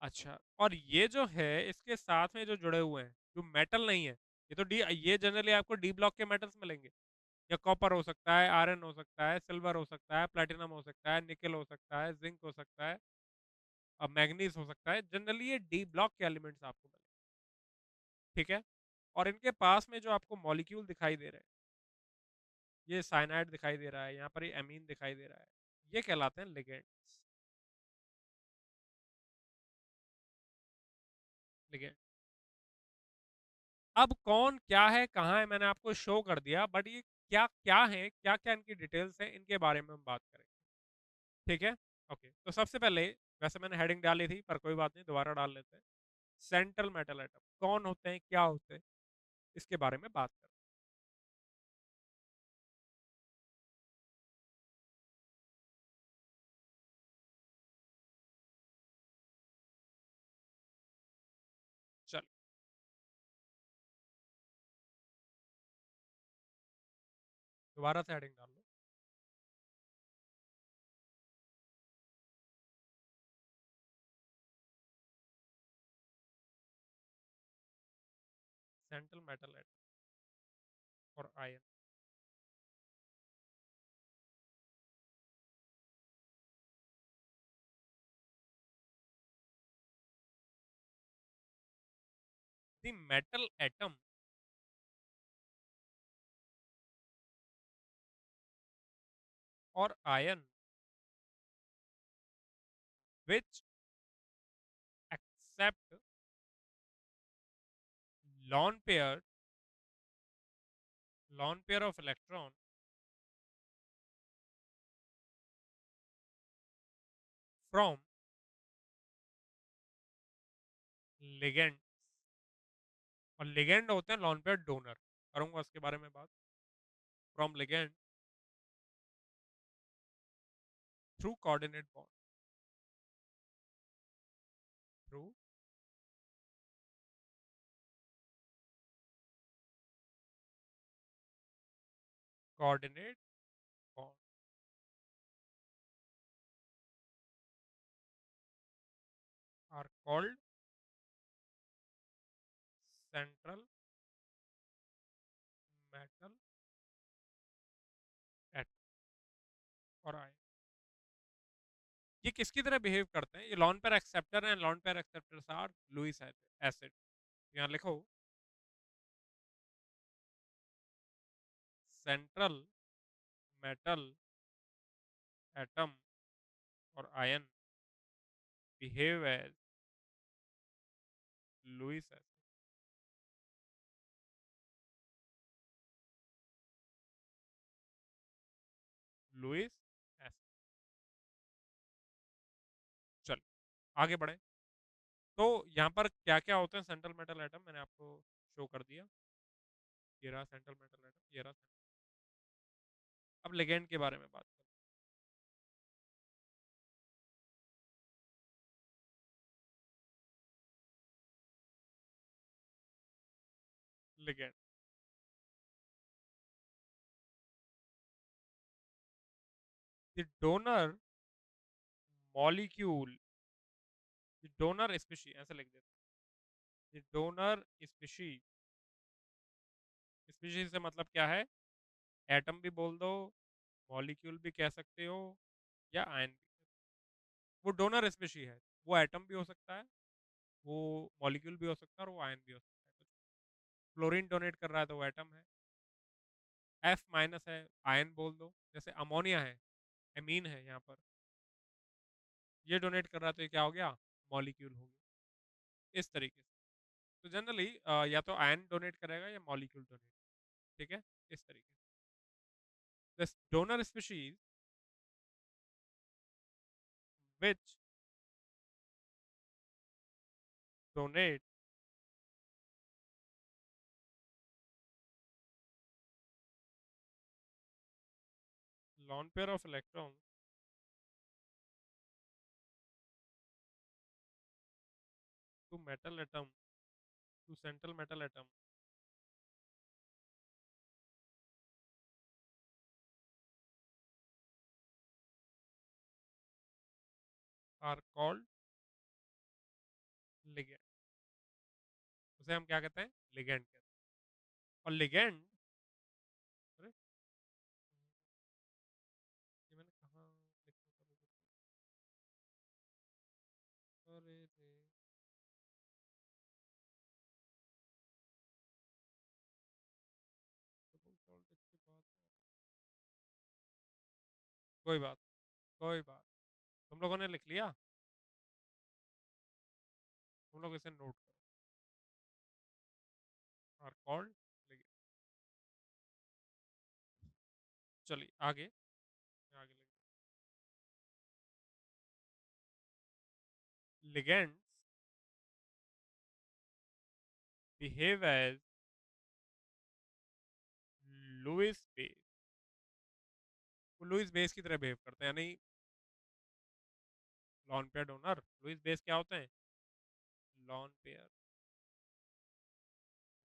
अच्छा, और ये जो है इसके साथ में जो जुड़े हुए हैं, जो मेटल नहीं है, ये तो डी, ये जनरली आपको डी ब्लॉक के मेटल्स मिलेंगे। या कॉपर हो सकता है, आयरन हो सकता है, सिल्वर हो सकता है, प्लेटिनम हो सकता है, निकल हो सकता है, जिंक हो सकता है, अब मैग्नीज हो सकता है। जनरली ये डी ब्लॉक के एलिमेंट्स आपको मिलेंगे। ठीक है, और इनके पास में जो आपको मॉलिक्यूल दिखाई दे रहे हैं, ये साइनाइड दिखाई दे रहा है, यहाँ पर ये एमीन दिखाई दे रहा है, ये कहलाते हैं लिगेंड्स। लिगेंड। अब कौन क्या है, कहाँ है, मैंने आपको शो कर दिया, बट ये क्या क्या है, क्या क्या इनकी डिटेल्स है, इनके बारे में हम बात करेंगे। ठीक है, ओके, तो सबसे पहले, वैसे मैंने हेडिंग डाली थी पर कोई बात नहीं, दोबारा डाल लेते हैं। सेंट्रल मेटल एटम कौन होते हैं, क्या होते हैं, इसके बारे में बात करें। चलो, दोबारा से हेडिंग डाल लो। सेंट्रल मेटल एटम और आयन। द मेटल एटम और ion which accept lone pair of electron from ligand। और लिगेंड होते हैं लॉन पेयर डोनर, करूंगा उसके बारे में बात। From ligand through coordinate bond. Through coordinate bond are called central metal atom और आयन। ये किसकी तरह बिहेव करते हैं? ये लॉन पेयर एक्सेप्टर हैं। Lone pair acceptors are Lewis acid. यहाँ लिखो सेंट्रल मेटल एटम और ion behave as Lewis acid. Lewis acid. चल आगे बढ़े। तो यहाँ पर क्या क्या होते हैं सेंट्रल मेटल एटम, मैंने आपको शो कर दिया। ये रहा सेंट्रल मेटल एटम, ये रहा अब लिगेंड के बारे में बात करें। Ligand, the donor molecule, the donor species ऐसे लिख देते हैं, द डोनर स्पीशी। स्पीशी से मतलब क्या है, एटम भी बोल दो, मॉलिक्यूल भी कह सकते हो, या आयन भी। वो डोनर स्पीशी है, वो एटम भी हो सकता है, वो मॉलिक्यूल भी हो सकता है, और वो आयन भी हो सकता है। फ्लोरीन डोनेट कर रहा है तो वो एटम है। F माइनस है, आयन बोल दो, जैसे अमोनिया है, एमीन है यहाँ पर, ये डोनेट कर रहा है तो ये क्या हो गया, मॉलिक्यूल हो गया। इस तरीके से तो जनरली या तो आयन डोनेट करेगा या मॉलिक्यूल डोनेट। ठीक है, इस तरीके से this donor species which donate lone pair of electrons to metal atom, to central metal atom are called ligand। उसे हम क्या कहते हैं, लिगेंड कहते हैं। और लिगेंड, अरे ये मैंने कहाँ लिखा था, अरे रे, डबल सॉल्ट इसके बाद, कोई बात, कोई बात, तुम लोगों ने लिख लिया, तुम लोग इसे नोट करो, आर कॉल्ड लिगेंड। चलिए आगे, आगे ligands behave as Lewis base. वो लुईस बेस की तरह बिहेव करते हैं, यानी lone pair donor, Lewis base क्या होते हैं, लॉन पेयर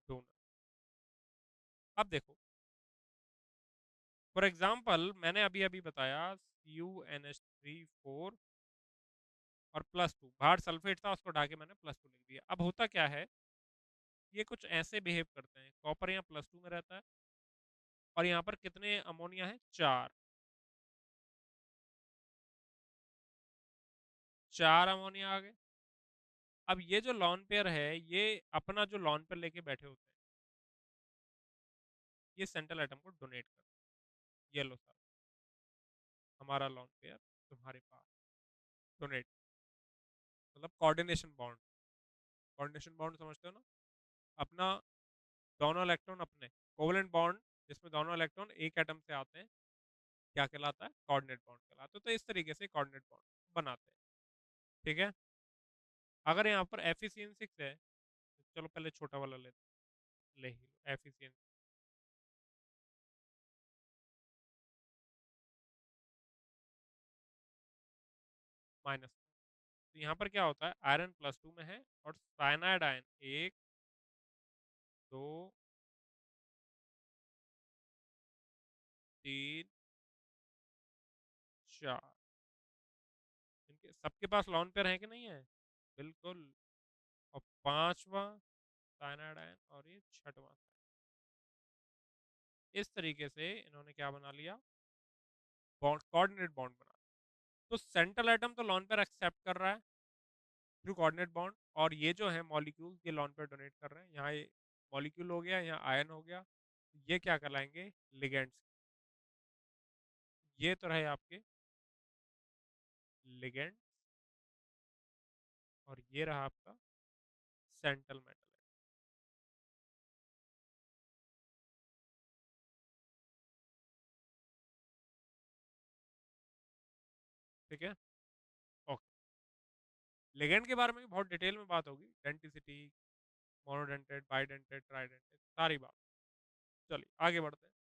डोनर। अब देखो, फॉर एग्जाम्पल मैंने अभी अभी बताया CuNH3 4 और +2, बाहर सल्फेट था उसको ढाके मैंने +2 लिख दिया। अब होता क्या है, ये कुछ ऐसे बिहेव करते हैं, कॉपर यहाँ +2 में रहता है, और यहाँ पर कितने अमोनिया है, 4, 4 अमोनिया आ गए। अब ये जो लॉन पेयर है, ये अपना जो लॉन पेयर लेके बैठे होते हैं, ये सेंट्रल एटम को डोनेट करते हैं। ये लो सर, हमारा लॉन पेयर तुम्हारे पास डोनेट, मतलब कोऑर्डिनेशन बॉन्ड। कोऑर्डिनेशन बॉन्ड समझते हो ना, अपना दोनों इलेक्ट्रॉन अपने, कोवलेंट बॉन्ड जिसमें दोनों इलेक्ट्रॉन एक एटम से आते हैं, क्या कहलाता है, कोऑर्डिनेट बॉन्ड कहलाता है। तो इस तरीके से कोऑर्डिनेट बॉन्ड बनाते हैं। ठीक है, अगर यहाँ पर Fe6 है, तो चलो पहले छोटा वाला ले ही लो, Fe माइनस। तो यहाँ पर क्या होता है, आयरन +2 में है, और साइनाइड आयन 1 2 3 4, इनके सबके पास लॉन पेयर है कि नहीं है, बिल्कुल। और पांचवा साइनाइड आयन, और ये छठवां। इस तरीके से इन्होंने क्या बना लिया, बॉन्ड, कोऑर्डिनेट बॉन्ड बना लिया। तो सेंट्रल एटम तो लॉन पेयर एक्सेप्ट कर रहा है थ्रू कोऑर्डिनेट बॉन्ड, और ये जो है मॉलिक्यूल, ये लॉन पेयर डोनेट कर रहे हैं। यहाँ ये मॉलिक्यूल हो गया, यहाँ आयन हो गया, ये क्या कहलाएंगे? लिगेंड्स। ये तो रहे आपके लिगेंड, और ये रहा आपका सेंट्रल मेटल। ठीक है, ओके। लिगेंड के बारे में भी बहुत डिटेल में बात होगी, डेंटिसिटी, मोनोडेंटेड, बाइडेंटेड, ट्राइडेंटेड, सारी बात। चलिए आगे बढ़ते हैं।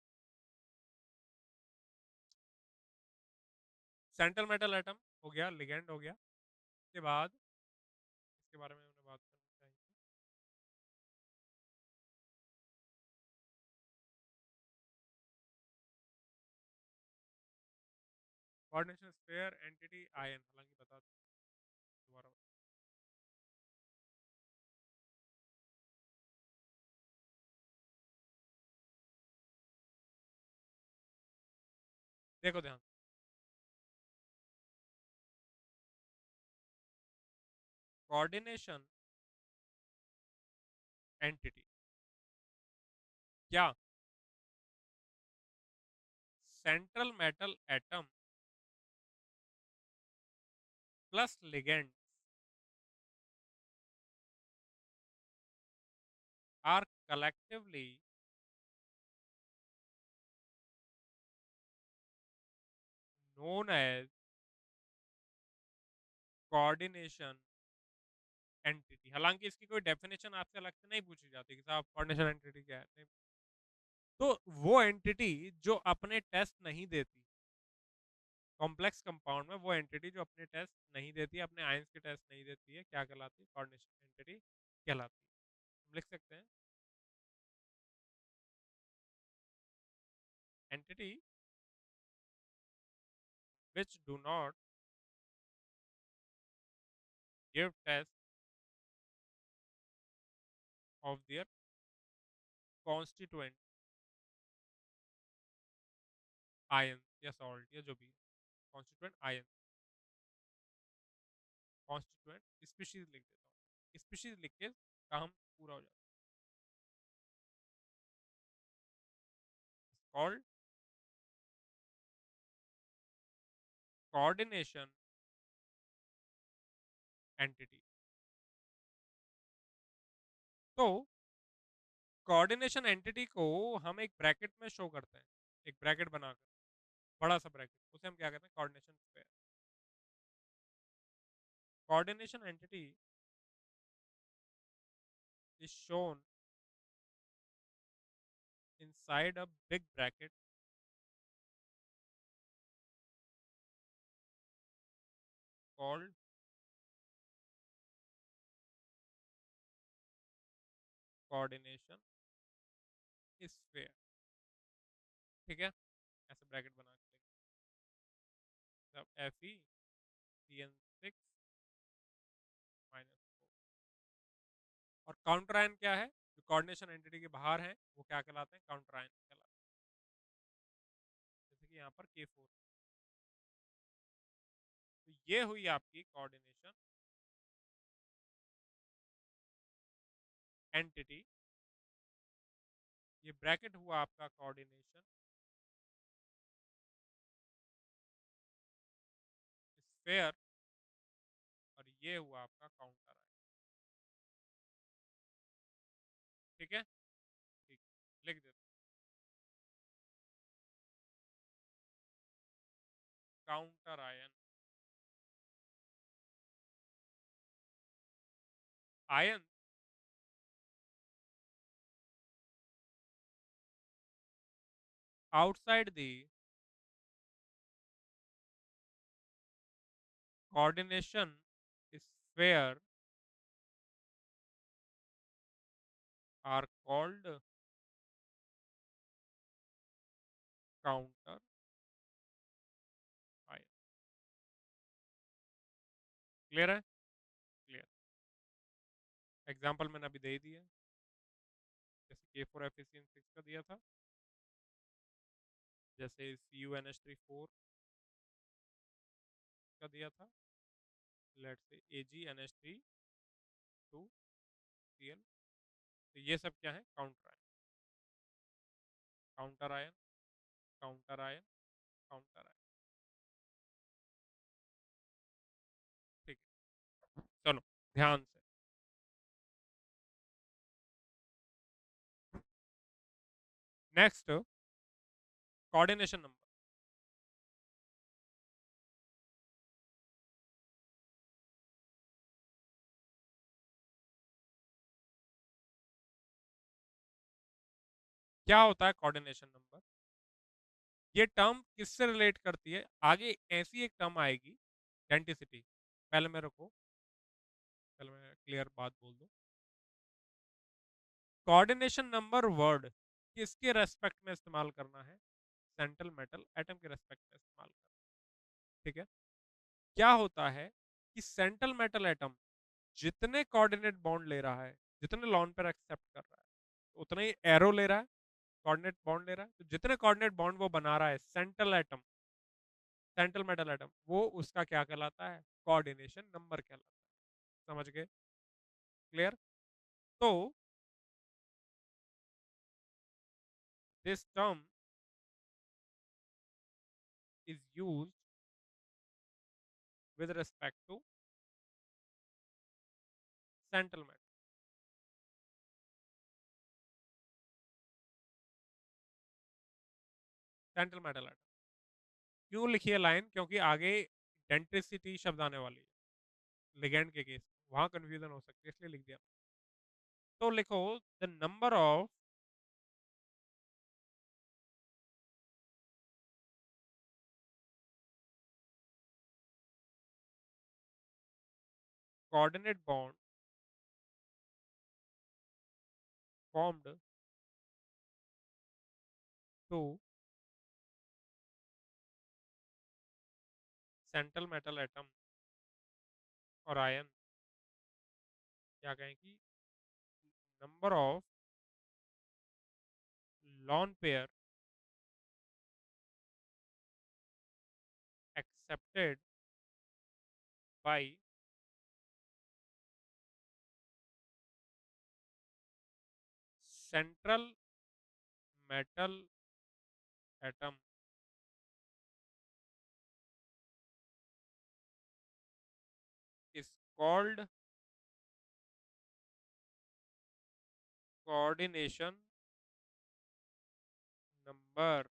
सेंट्रल मेटल एटम हो गया, लिगेंड हो गया। इसके बाद इसके बारे में हमने बात करनी चाहिए। कोऑर्डिनेशन स्फीयर, एंटिटी, आयन, हालांकि बता दोबारा। देखो ध्यान, कोऑर्डिनेशन एंटिटी क्या? Central metal atom plus ligand are collectively known as coordination entity। हालांकि इसकी कोई डेफिनेशन आपसे अलग से नहीं पूछी जाती कि साहब कोऑर्डिनेशन एंटिटी क्या है, नहीं। तो वो एंटिटी जो अपने टेस्ट नहीं देती, कॉम्प्लेक्स कंपाउंड में वो एंटिटी जो अपने टेस्ट नहीं देती, अपने आयंस के टेस्ट नहीं देती है, क्या कहलाती है? कोऑर्डिनेशन एंटिटी कहलाती है। हम लिख सकते हैं entity which do not give test of their constituent ion या सॉल्ट या जो भी कॉन्स्टिट्यूएंट आयन, कॉन्स्टिट्यूएंट स्पीशीज लिख देता हूँ, स्पीशीज लिख के काम पूरा हो जाता है। Called coordination entity. तो कोऑर्डिनेशन एंटिटी को हम एक ब्रैकेट में शो करते हैं, एक ब्रैकेट बनाकर, बड़ा सा ब्रैकेट, उसे हम क्या कहते हैं? Coordination square. Coordination entity is shown inside a big bracket called coordination sphere। ठीक है, ऐसे ब्रैकेट बना के लिखेंगे, F E C N six minus. और काउंटर आयन क्या है? जो कोऑर्डिनेशन एंटिटी के बाहर है वो क्या कहलाते हैं? काउंटर आयन कहलाते हैं, जैसे कि यहाँ पर K4। तो ये हुई आपकी कोऑर्डिनेशन एंटिटी, ये ब्रैकेट हुआ आपका कोऑर्डिनेशन स्फीयर, और ये हुआ आपका काउंटर आयन। ठीक है, ठीक, लिख देते counter ion. Ion outside the coordination sphere are called counter ion। Clear है? क्लियर। एग्जांपल मैंने अभी दे दिया, जैसे K4 FeCN6 का दिया था, जैसे CuNH3 4 का दिया था, लेट से AgNH3 2Cl। तो ये सब क्या है? Counter ion. Counter ion, counter ion, counter ion. ठीक है, चलो ध्यान से। Next, coordination number. क्या होता है कोऑर्डिनेशन नंबर? ये टर्म किससे रिलेट करती है? आगे ऐसी एक टर्म आएगी, आइडेंटिसिटी। पहले मेरे को, पहले मैं क्लियर बात बोल दूं। कोऑर्डिनेशन नंबर वर्ड किसके रेस्पेक्ट में इस्तेमाल करना है? सेंट्रल मेटल एटम के रेस्पेक्ट में इस्तेमाल करना है। ठीक है, क्या होता है कि सेंट्रल मेटल एटम जितने कोऑर्डिनेट बॉन्ड ले रहा है, जितने लॉन पेयर एक्सेप्ट कर रहा है, उतने ही एरो ले रहा है, कोऑर्डिनेट बॉन्ड ले रहा है। तो जितने कोऑर्डिनेट बॉन्ड वो बना रहा है central atom, central metal atom, वो उसका क्या कहलाता है? कोऑर्डिनेशन नंबर कहलाता है। समझ गए? क्लियर? तो this term is used with respect to central metal, central metal atom. क्यों लिखी है लाइन? क्योंकि आगे डेंट्रिसिटी शब्द आने वाली है लिगेंड के केस, वहां कंफ्यूजन हो सकती है, इसलिए लिख दिया। तो लिखो the number of coordinate bond formed to central metal atom और आयन, क्या कहें कि number of lone pair accepted by central metal atom is called coordination number.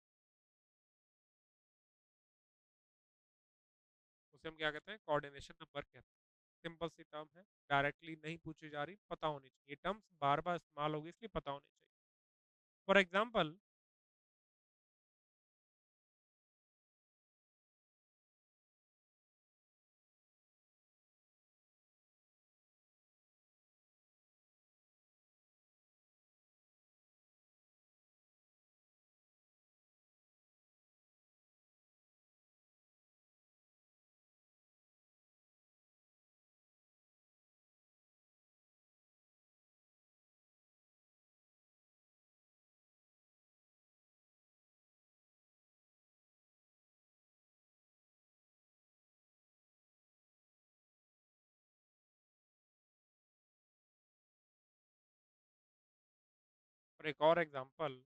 उसे हम क्या कहते हैं? कोऑर्डिनेशन नंबर कहते हैं। सिंपल सी टर्म है, डायरेक्टली नहीं पूछी जा रही, पता होनी चाहिए। ये टर्म्स बार बार इस्तेमाल होगी, इसलिए पता होनी चाहिए। फॉर एग्जाम्पल, और एक और एग्जाम्पल,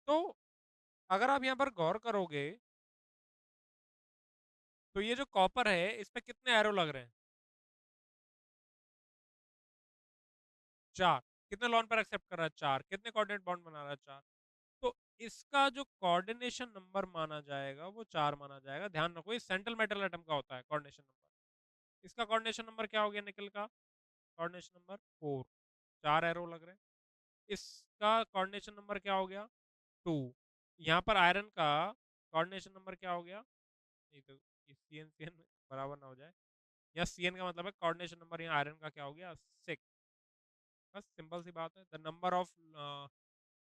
तो अगर आप यहाँ पर गौर करोगे तो ये जो कॉपर है इस पे कितने एरो लग रहे हैं? 4। कितने लॉन पर एक्सेप्ट कर रहा है? 4। कितने कोऑर्डिनेट बॉन्ड बना रहा है? 4। तो इसका जो कोऑर्डिनेशन नंबर माना जाएगा वो 4 माना जाएगा। ध्यान रखो, ये सेंट्रल मेटल एटम का होता है कोऑर्डिनेशन नंबर। इसका कोऑर्डिनेशन नंबर क्या हो गया? निकल का कोऑर्डिनेशन नंबर 4, 4 एरो लग रहे हैं। इसका कोऑर्डिनेशन नंबर क्या हो गया? 2। यहाँ पर आयरन का कोऑर्डिनेशन नंबर क्या हो गया? नहीं तो सी एन बराबर ना हो जाए, या सी एन का मतलब है कोऑर्डिनेशन नंबर, यहाँ आयरन का क्या हो गया? 6। बस सिंपल सी बात है। The number of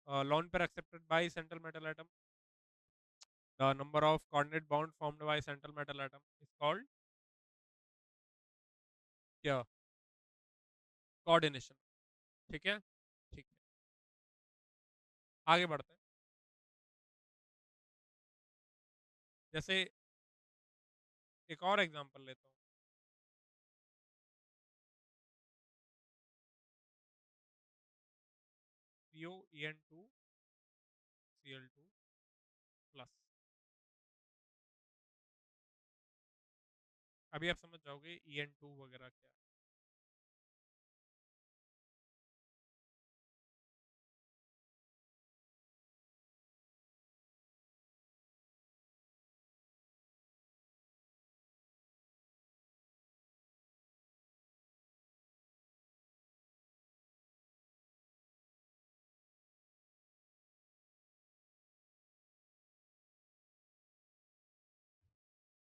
lone pair accepted by central metal atom, the number of coordinate bond formed by central metal atom is called क्या? कोऑर्डिनेशन। ठीक है, ठीक है, आगे बढ़ते हैं। जैसे एक और एग्जांपल लेता हूँ। COEN2Cl2 plus. अभी आप समझ जाओगे En2 वगैरह क्या है।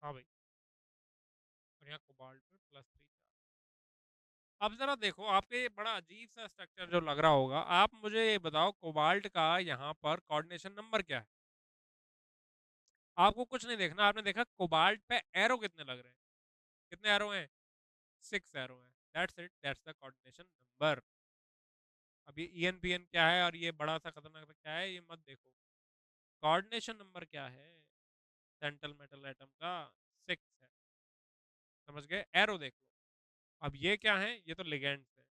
हाँ भाई, और यहाँ कोबाल्ट पे +3 चार्ज। अब जरा देखो, आपके ये बड़ा अजीब सा स्ट्रक्चर जो लग रहा होगा, आप मुझे ये बताओ कोबाल्ट का यहाँ पर कोऑर्डिनेशन नंबर क्या है। आपको कुछ नहीं देखना, आपने देखा कोबाल्ट पे एरो कितने लग रहे हैं। कितने एरो हैं? 6 एरो हैं। That's it, that's the coordination number. अब ये EN PN क्या है और ये बड़ा सा खतरनाक सा क्या है, ये मत देखो। कोऑर्डिनेशन नंबर क्या है सेंट्रल मेटल एटम का? 6 है। समझ गए? एरो देख लो। अब ये क्या है? ये तो लिगेंड्स है।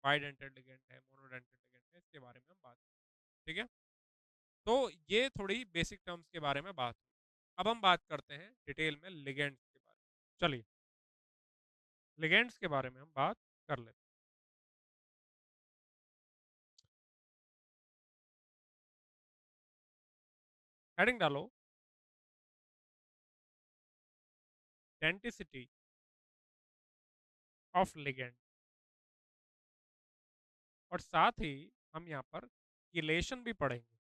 बाइडेंटेड लिगेंड है, मोनोडेंटेड लिगेंड है, इसके बारे में हम बात करें। ठीक है, तो ये थोड़ी बेसिक टर्म्स के बारे में बात हुई। अब हम बात करते हैं डिटेल में लिगेंड्स के बारे में। चलिए, लिगेंड्स के बारे में हम बात कर लेते हैं। हेडिंग डालो, डेंटिसिटी ऑफ लिगेंड, और साथ ही हम यहाँ पर किलेशन भी पढ़ेंगे।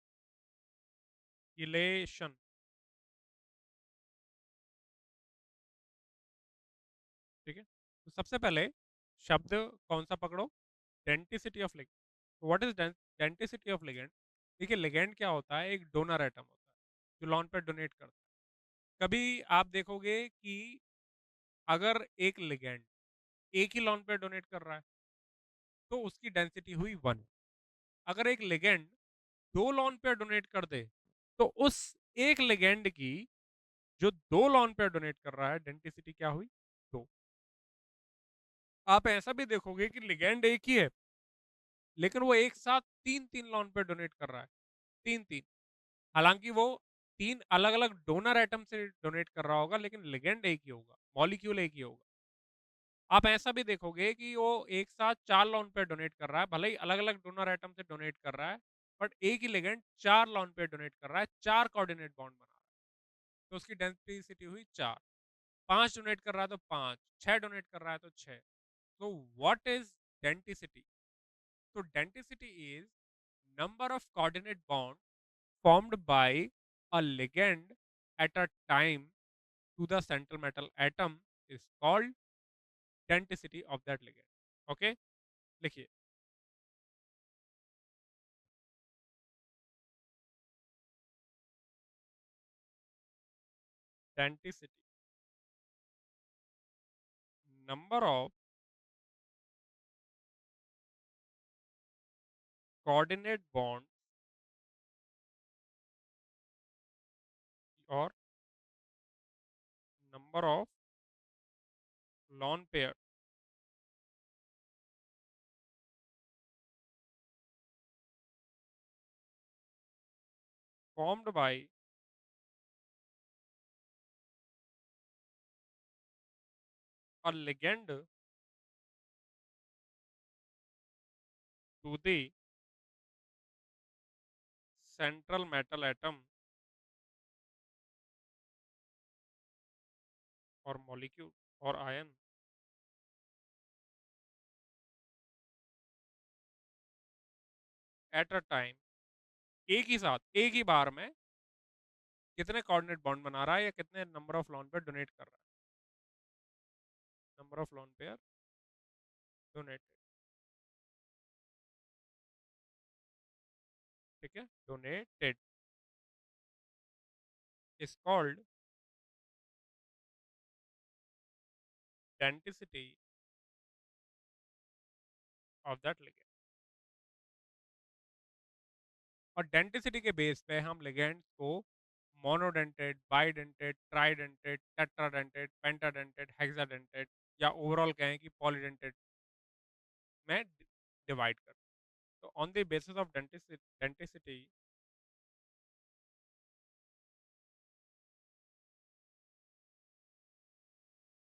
किलेशन। ठीक है, तो सबसे पहले शब्द कौन सा पकड़ो? Denticity of ligand. What is denticity of ligand? देखिए, लिगेंड क्या होता है? एक डोनर एटम होता है जो लॉन पे डोनेट करता है। कभी आप देखोगे कि अगर एक लिगेंड एक ही लॉन पे डोनेट कर रहा है तो उसकी डेंसिटी हुई 1। अगर एक लिगेंड 2 लॉन पे डोनेट कर दे तो उस एक लिगेंड की जो 2 लॉन पे डोनेट कर रहा है डेंसिटी क्या हुई? 2। आप ऐसा भी देखोगे कि लिगेंड एक ही है लेकिन वो एक साथ 3-3 लॉन पे डोनेट कर रहा है। 3-3। हालांकि वो 3 अलग अलग डोनर एटम से डोनेट कर रहा होगा लेकिन लिगेंड एक ही होगा, मॉलिक्यूल एक ही होगा। आप ऐसा भी देखोगे कि वो एक साथ 4 लॉन पे डोनेट कर रहा है, भले ही अलग अलग डोनर एटम से डोनेट कर रहा है, बट एक ही लिगेंड 4 लॉन पे डोनेट कर रहा है, 4 कोऑर्डिनेट बॉन्ड बना रहा है, तो उसकी डेंसिटी हुई 4। 5 डोनेट कर रहा है तो 5, 6 डोनेट कर रहा है तो 6। तो व्हाट इज डेंटिसिटी? तो denticity is number of coordinate bond formed by a ligand at a time to the central metal atom is called denticity of that ligand. Okay, लिखिए, denticity, number of coordinate bonds or number of lone pair formed by a ligand to the central metal atom or molecule or ion at a time, एक ही साथ एक ही बार में कितने coordinate bond बना रहा है या कितने नंबर ऑफ लॉन पे डोनेट कर रहा है? Number of lone pair donated. ठीक है, donated is called denticity of that ligand. और डेंटिसिटी के बेस पे हम लिगेंड्स को मोनोडेंटेड, बाइडेंटेड, ट्राइडेंटेड, टेट्राडेंटेड, पेंटाडेंटेड, हेक्साडेंटेड या ओवरऑल कहें कि पॉलीडेंटेड में डिवाइड कर। तो on the basis of denticity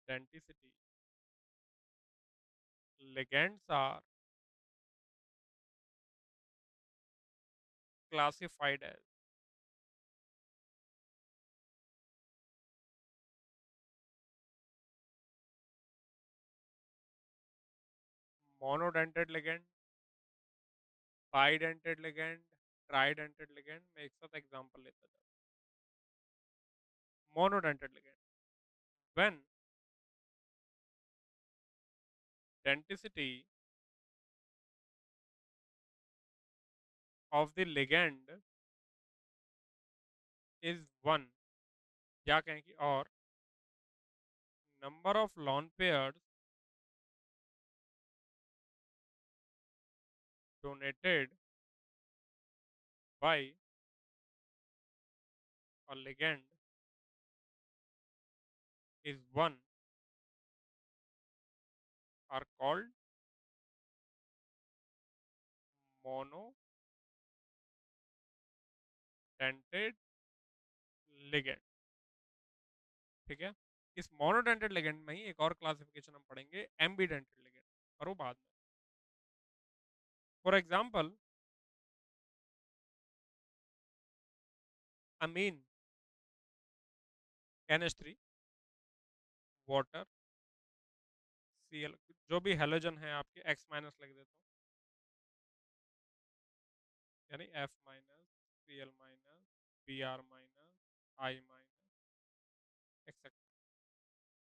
denticity ligands are classified as monodentate ligand, bidentate ligand, tridentate ligand। मैं एक साथ एग्जांपल लेता जाऊँ। monodentate ligand, when denticity of the ligand is 1 या कहें कि और number of lone pairs donated by a ligand is 1 are called monodentate ligand। ठीक है, इस मोनोडेंटेड लिगेंड में ही एक और क्लासिफिकेशन हम पढ़ेंगे, एम्बीडेंटेड लिगेंड, पर वो बाद में। For example amine, NH3, water, Cl, जो भी हेलोजन है आपके X माइनस लिख देता हूँ, यानी F minus, Cl minus, Br minus, I minus, etcetera.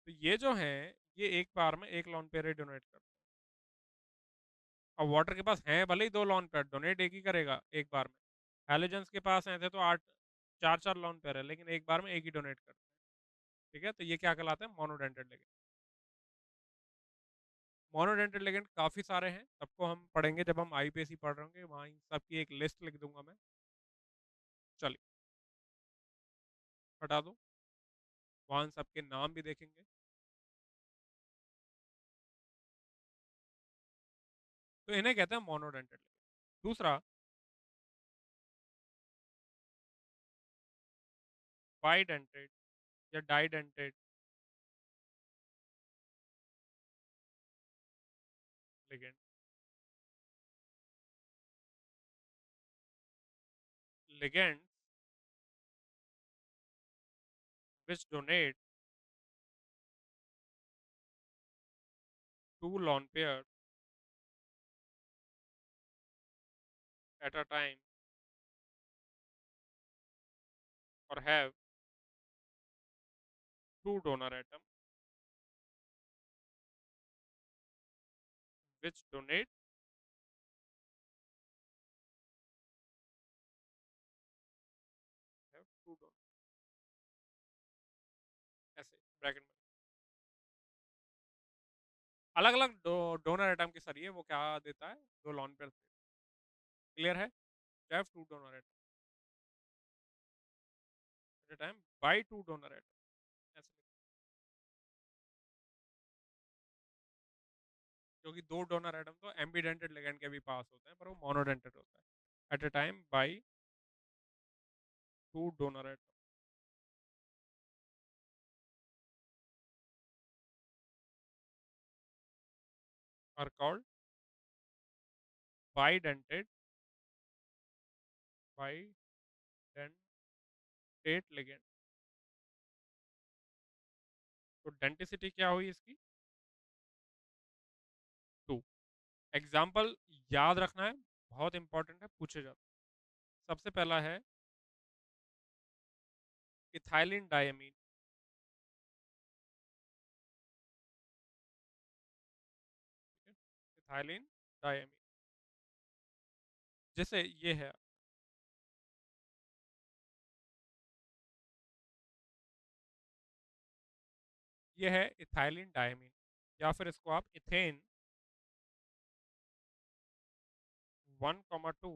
तो ये जो है ये एक बार में एक लॉन पेयर डोनेट करते हैं। अब वाटर के पास है भले ही 2 लॉन पेयर, डोनेट एक ही करेगा एक बार में। हेलोजन्स के पास ऐसे तो 8 चार चार लॉन पेयर है, लेकिन एक बार में एक ही डोनेट करते हैं। ठीक है, तो ये क्या कहलाते हैं, मोनोडेंटेड लिगेंड। मोनोडेंटेड लिगेंड काफ़ी सारे हैं, सबको हम पढ़ेंगे जब हम आईपीएससी पढ़ रहे होंगे, वहाँ इन सबकी एक लिस्ट लिख दूंगा मैं। चलिए हटा दो, वहाँ इन सबके नाम भी देखेंगे। तो इन्हें कहते हैं मोनोडेंटेड लिगेंड। दूसरा बाइडेंटेड या डाइडेंटेड ligand. Ligand which donate two lone pairs at a time or have two donor atoms which donate have two donor, ऐसे ब्रैकेट में अलग अलग डोनर एटम के सरिए वो क्या देता है, दो लॉन पेयर। क्लियर है, have to donor atom at a time by two donor atom, ऐसे क्योंकि दो डोनर एटम तो एम्बीडेंटेड लिगेंड के भी पास होते हैं, पर वो मोनोडेंटेड होता है। At a time by two donor atom are called bidentate bidentate ligand. तो डेंटिसिटी क्या हुई इसकी, 2। एग्जाम्पल याद रखना है, बहुत इंपॉर्टेंट है, पूछे जाते हैं। सबसे पहला है इथाइलिन डायमीन। इथाइलिन डायमीन जैसे ये है, ये है इथाइलिन डायमीन, या फिर इसको आप इथेन 1,2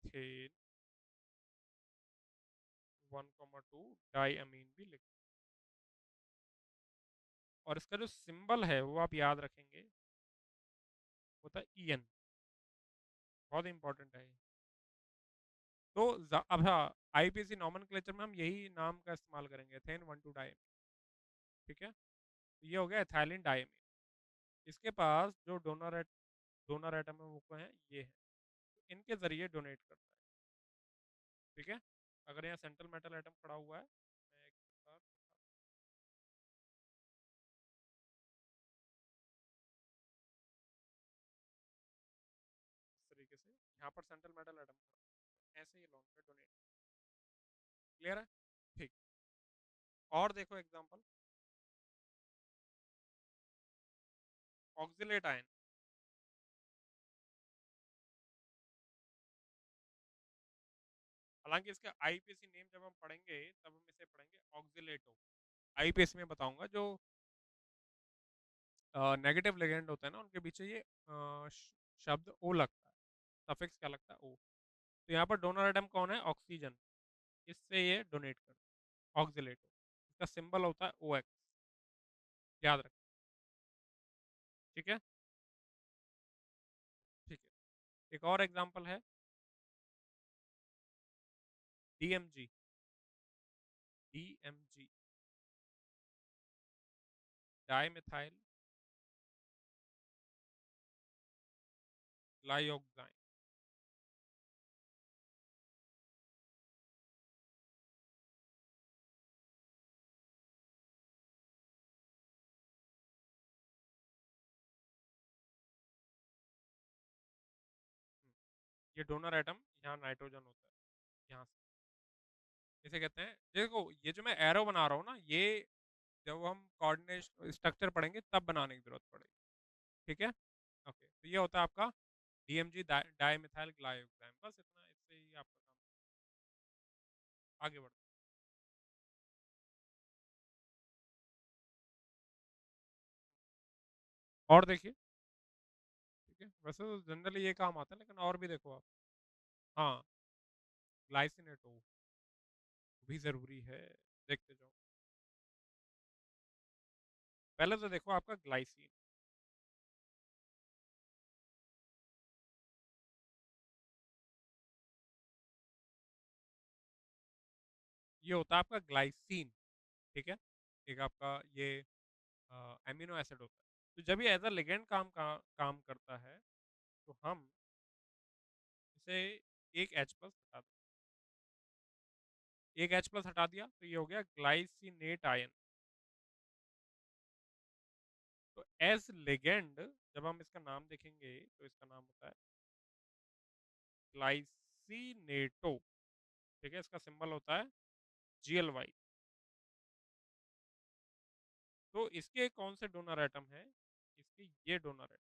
इथेन 1,2 डाई अमीन भी लिख, और इसका जो सिंबल है वो आप याद रखेंगे, होता है EN। बहुत इंपॉर्टेंट है ये। तो अब हाँ, आईपीसी नॉमेनक्लेचर में हम यही नाम का इस्तेमाल करेंगे, एथेन 1,2 डाई। ठीक है, तो ये हो गया एथाइलिन डाइमीन। इसके पास जो डोनर एटम है वो कौन है, ये है। तो इनके जरिए डोनेट करता है। ठीक है, अगर यहाँ सेंट्रल मेटल एटम खड़ा हुआ है, मैं एक बार इस तरीके से यहाँ पर सेंट्रल मेटल एटम खड़ा है, ऐसे ही लॉन्ग पे डोनेट। क्लियर है? ठीक। और देखो एग्जांपल, ऑक्सिलेट आयन। हालांकि इसका आईपीसी नेम जब हम पढ़ेंगे तब हम इसे पढ़ेंगे ऑक्सिलेटो। आईपीएस में बताऊंगा, जो नेगेटिव लिगेंड होता है ना उनके पीछे ये शब्द ओ लगता है, सफिक्स क्या लगता है, ओ। तो यहाँ पर डोनर एटम कौन है, ऑक्सीजन। इससे ये डोनेट करता है, ऑक्सिलेटो। इसका सिंबल होता है OX। याद रखें। ठीक है, ठीक है। एक और एग्जांपल है, DMG। DMG dimethyl glyoxime. ये डोनर एटम यहाँ नाइट्रोजन होता है, यहाँ से इसे कहते हैं। देखो ये जो मैं एरो बना रहा हूँ ना, ये जब हम कोऑर्डिनेट स्ट्रक्चर पढ़ेंगे तब बनाने की जरूरत पड़ेगी। ठीक है, ओके। तो ये होता है आपका DMG डाई मिथाइल ग्लाइओक्साइन। बस इतना, इससे ही आपका काम आगे बढ़ता है। और देखिए, ठीक है, वैसे तो जनरली ये काम आता है, लेकिन और भी देखो आप। हाँ, ग्लाइसिनेटो भी जरूरी है, देखते जाओ। पहले तो देखो आपका ग्लाइसिन, ये होता है आपका ग्लाइसिन। ठीक है, एक आपका ये एमिनो एसिड होता है। तो जब ये एज अ लिगेंड काम करता है, तो हम इसे एक H+ हटा दें। एक H+ हटा दिया तो ये हो गया ग्लाइसिनेट आयन। तो एज लिगेंड जब हम इसका नाम देखेंगे तो इसका नाम होता है ग्लाइसिनेटो। ठीक है, इसका सिंबल होता है GLY। तो इसके कौन से डोनर एटम है, इसके ये डोनर एटम,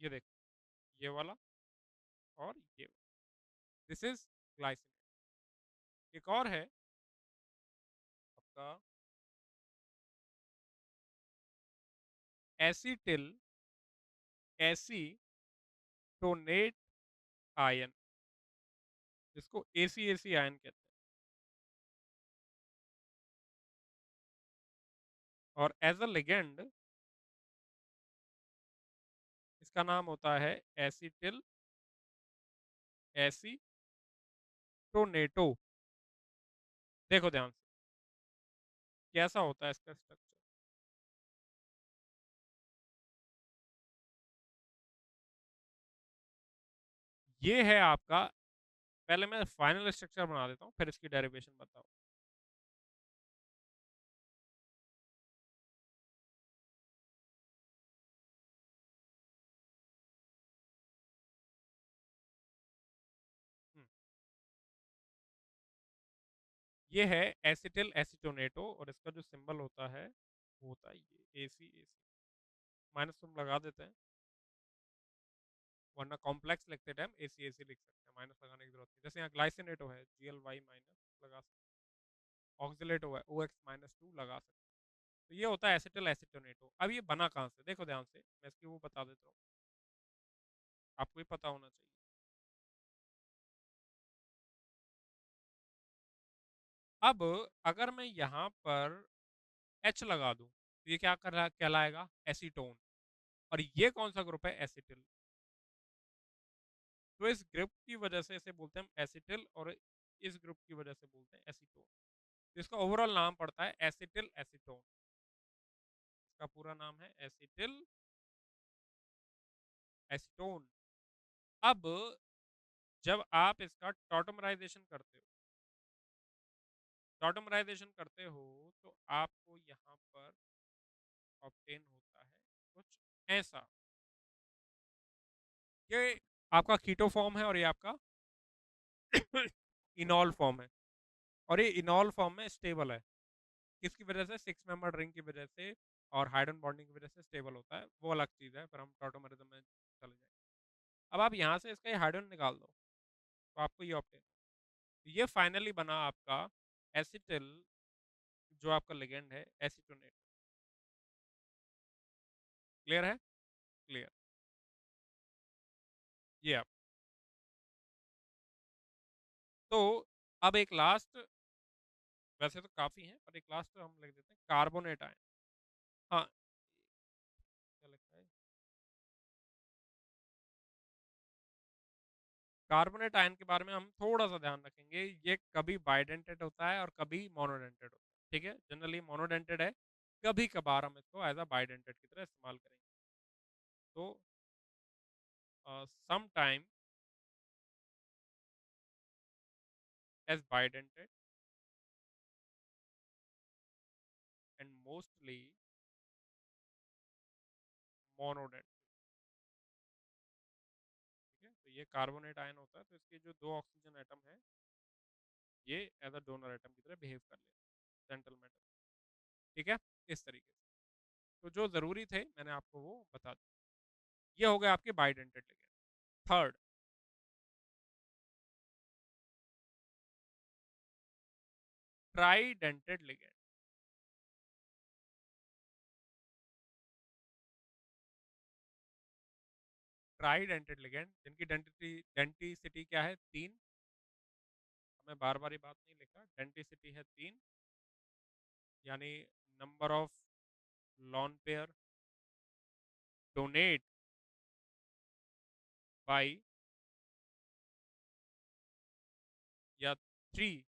ये देखो, ये वाला और ये वाला, दिस इज ग्लाइसिनेट। एक और है आपका एसिटिल एसीटोनेट आयन, जिसको ACAC आयन कहते हैं। और एज अ लिगेंड इसका नाम होता है एसिटिल एसीटोनेटो। देखो ध्यान से कैसा होता है इसका स्ट्रक्चर। ये है आपका, पहले मैं फाइनल स्ट्रक्चर बना देता हूँ, फिर इसकी डेरिवेशन बताओ। हम्म, ये है एसिटिल एसीटोनेटो, और इसका जो सिंबल होता है वो होता है ये ACAC। माइनस तुम लगा देते हैं, वरना कॉम्प्लेक्स लिखते टाइम ACAC लिख सकते हैं, माइनस लगाने की जरूरत नहीं। जैसे यहाँ ग्लाइसिनेटो है, GLY माइनस लगा सकते ऑक्सिलेट हुआ है, OX-2 लगा सकते हैं। तो ये होता है एसिटिल एसीटोनेट। अब ये बना कहाँ से, देखो ध्यान से, मैं इसकी वो बता देता हूँ, आपको भी पता होना चाहिए। अब अगर मैं यहाँ पर H लगा दूं तो ये क्या कर कहलाएगा, एसीटोन। और ये कौन सा ग्रुप है, एसिटिल। तो इस ग्रुप की वजह से इसे बोलते हैं हम एसिटिल, और इस ग्रुप की वजह से बोलते हैं एसीटोन। तो इसका ओवरऑल नाम पड़ता है एसिटिल एसीटोन। इसका पूरा नाम है एसिटिल एसीटोन। अब जब आप इसका टॉटमराइजेशन करते हो, टॉटमराइजेशन करते हो तो आपको यहाँ पर ऑब्टेन होता है कुछ ऐसा। ये आपका कीटो फॉर्म है और ये आपका इनॉल फॉर्म है, और ये इनॉल फॉर्म में स्टेबल है। किसकी वजह से, 6 मेंबर रिंग की वजह से और हाइड्रोजन बॉन्डिंग की वजह से स्टेबल होता है, वो अलग चीज़ है, पर हम टॉटोमरिज्म में चले जाएंगे। अब आप यहाँ से इसका ये हाइड्रोजन निकाल दो तो आपको ये ऑप्टेन, ये फाइनली बना आपका एसिटिल, जो आपका लिगेंड है एसीटोनेट। क्लियर है, क्लियर। ये आप, तो अब एक लास्ट, वैसे तो काफ़ी है पर एक लास्ट हम लिख देते हैं, कार्बोनेट आयन। हाँ, क्या लिखा है, कार्बोनेट आयन के बारे में हम थोड़ा सा ध्यान रखेंगे। ये कभी बाइडेंटेड होता है और कभी मोनोडेंटेड होता है, ठीक है, जनरली मोनोडेंटेड है। कभी कभार हम इसको एज अ बाइडेंटेड की तरह इस्तेमाल करेंगे। तो some time as bidentate and mostly monodentate. ठीक है, तो ये कार्बोनेट आयन होता है, तो इसके जो दो ऑक्सीजन एटम है ये एज अ डोनर एटम की तरह बिहेव कर लेते हैं सेंट्रल मेटल। ठीक है, इस तरीके से। तो जो ज़रूरी थे मैंने आपको वो बता दिया। ये हो गए आपके bidentate ligand. Third, ट्राइडेंटेड ligand. ट्राइडेंटेड ligand जिनकी डेंटिसिटी क्या है, 3। मैं बार बार ये बात नहीं लिखा, डेंटिसिटी है 3, यानी number of lone pair donate by, या 3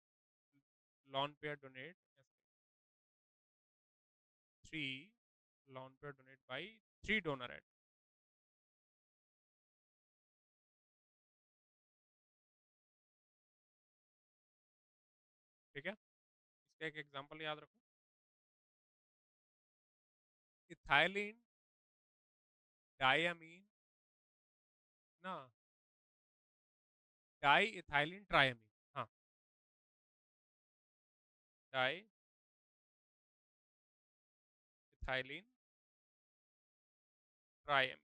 lone pair donate, 3 lone pair donate by 3 donor at. ठीक है, इसका एक एग्जांपल याद रखो, इथाइलिन डायमीन, ना, डाई इथाइलिन ट्रायमीन। हाँ, डाई इथाइलिन ट्रायमीन।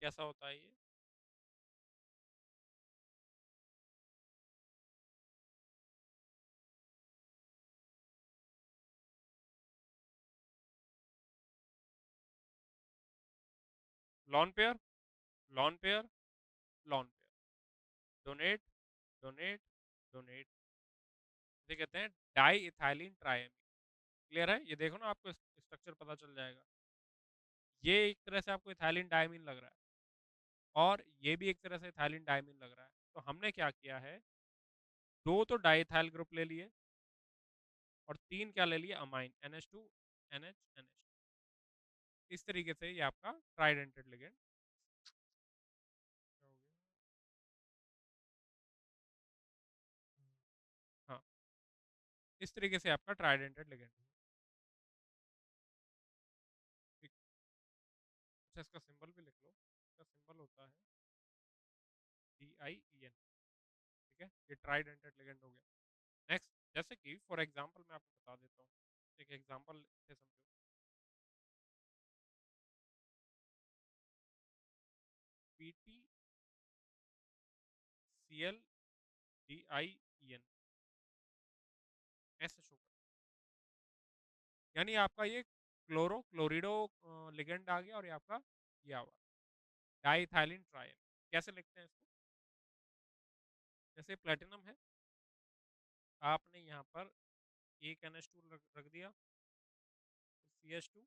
कैसा होता है ये, lone pair, lone pair, lone pair, donate, donate, donate, इसे कहते हैं डाई इथाइलिन ट्रायमीन। क्लियर है, ये देखो ना, आपको स्ट्रक्चर पता चल जाएगा। ये एक तरह से आपको इथाइलिन डायमीन लग रहा है, और ये भी एक तरह से इथाइलिन डायमीन लग रहा है। तो हमने क्या किया है, दो तो डाइथाइल ग्रुप ले लिए, और 3 क्या ले लिए, अमाइन, NH2 NH NH। इस तरीके से ये आपका ट्राइडेंटेड लिगेंड हो गया। हाँ, इस तरीके से आपका ट्राइडेंटेड लिगेंड। ठीक, अच्छा इसका सिंबल भी लिख लो, इसका सिंबल होता है DIEN। ठीक है, ये ट्राइडेंटेड लिगेंड हो गया। नेक्स्ट, जैसे कि फॉर एग्जांपल मैं आपको बता देता हूँ, एक एग्जांपल से समझो, PTCl DIEN। ऐसे शो कर, यानी आपका ये क्लोरिडो लिगेंड आ गया, और ये आपका ये आवा डाइथाइलिन ट्राइन। कैसे लिखते हैं इसको? जैसे प्लेटिनम है, आपने यहाँ पर एक NH2 रख दिया, CH2,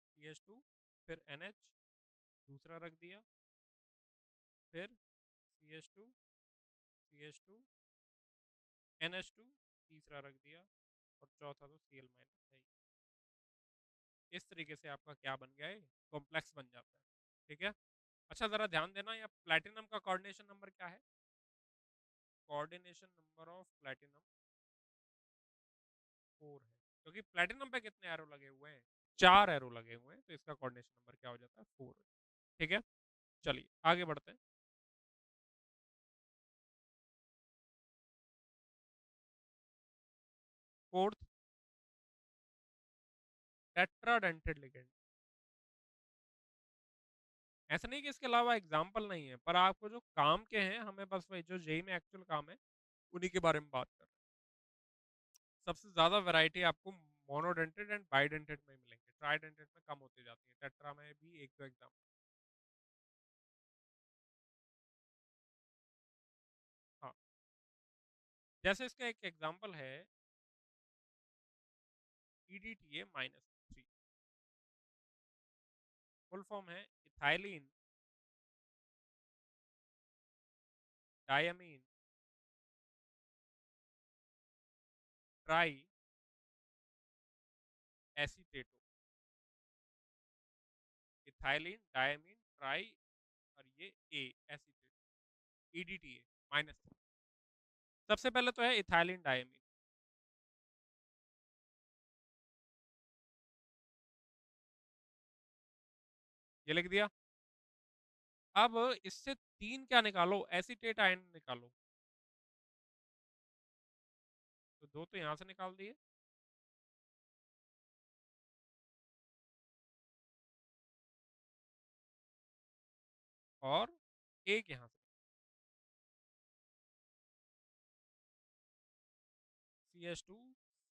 CH2, फिर NH दूसरा रख दिया, फिर CH2, CH2, NH2 तीसरा रख दिया, और चौथा तो Cl माइनस है। इस तरीके से आपका क्या बन गया है, कॉम्प्लेक्स बन जाता है। ठीक है। अच्छा जरा ध्यान देना, या प्लेटिनम का कोऑर्डिनेशन नंबर क्या है? कोऑर्डिनेशन नंबर ऑफ प्लेटिनम 4 है, क्योंकि प्लेटिनम पे कितने एरो लगे हुए हैं? 4 एरो लगे हुए हैं, तो इसका कोऑर्डिनेशन नंबर क्या हो जाता है? 4। ठीक है, चलिए आगे बढ़ते हैं। Fourth, tetradentate ligand. ऐसा नहीं कि इसके अलावा एग्जाम्पल नहीं है, पर आपको जो काम के हैं, हमें बस वही जो जेई में एक्चुअल काम है उन्हीं के बारे में बात कर रहे हैं। सबसे ज्यादा वैरायटी आपको मोनोडेंटेड एंड बाइडेंटेड में मिलेंगे, ट्राइडेंटेड में कम होती जाती है, टेट्रा में भी एक दो एग्जाम्पल। हाँ, जैसे इसका एक एग्जाम्पल है EDTA-3, फुल फॉर्म है ethylene diamine tri acetato. Ethylene diamine tri, और ये ए एसीटेटो, EDTA-3। सबसे पहले तो है इथाइलिन डायमीन, ये लिख दिया। अब इससे 3 क्या निकालो, एसीटेट आयन निकालो। तो 2 तो यहां से निकाल दिए, और एक यहां से, CH2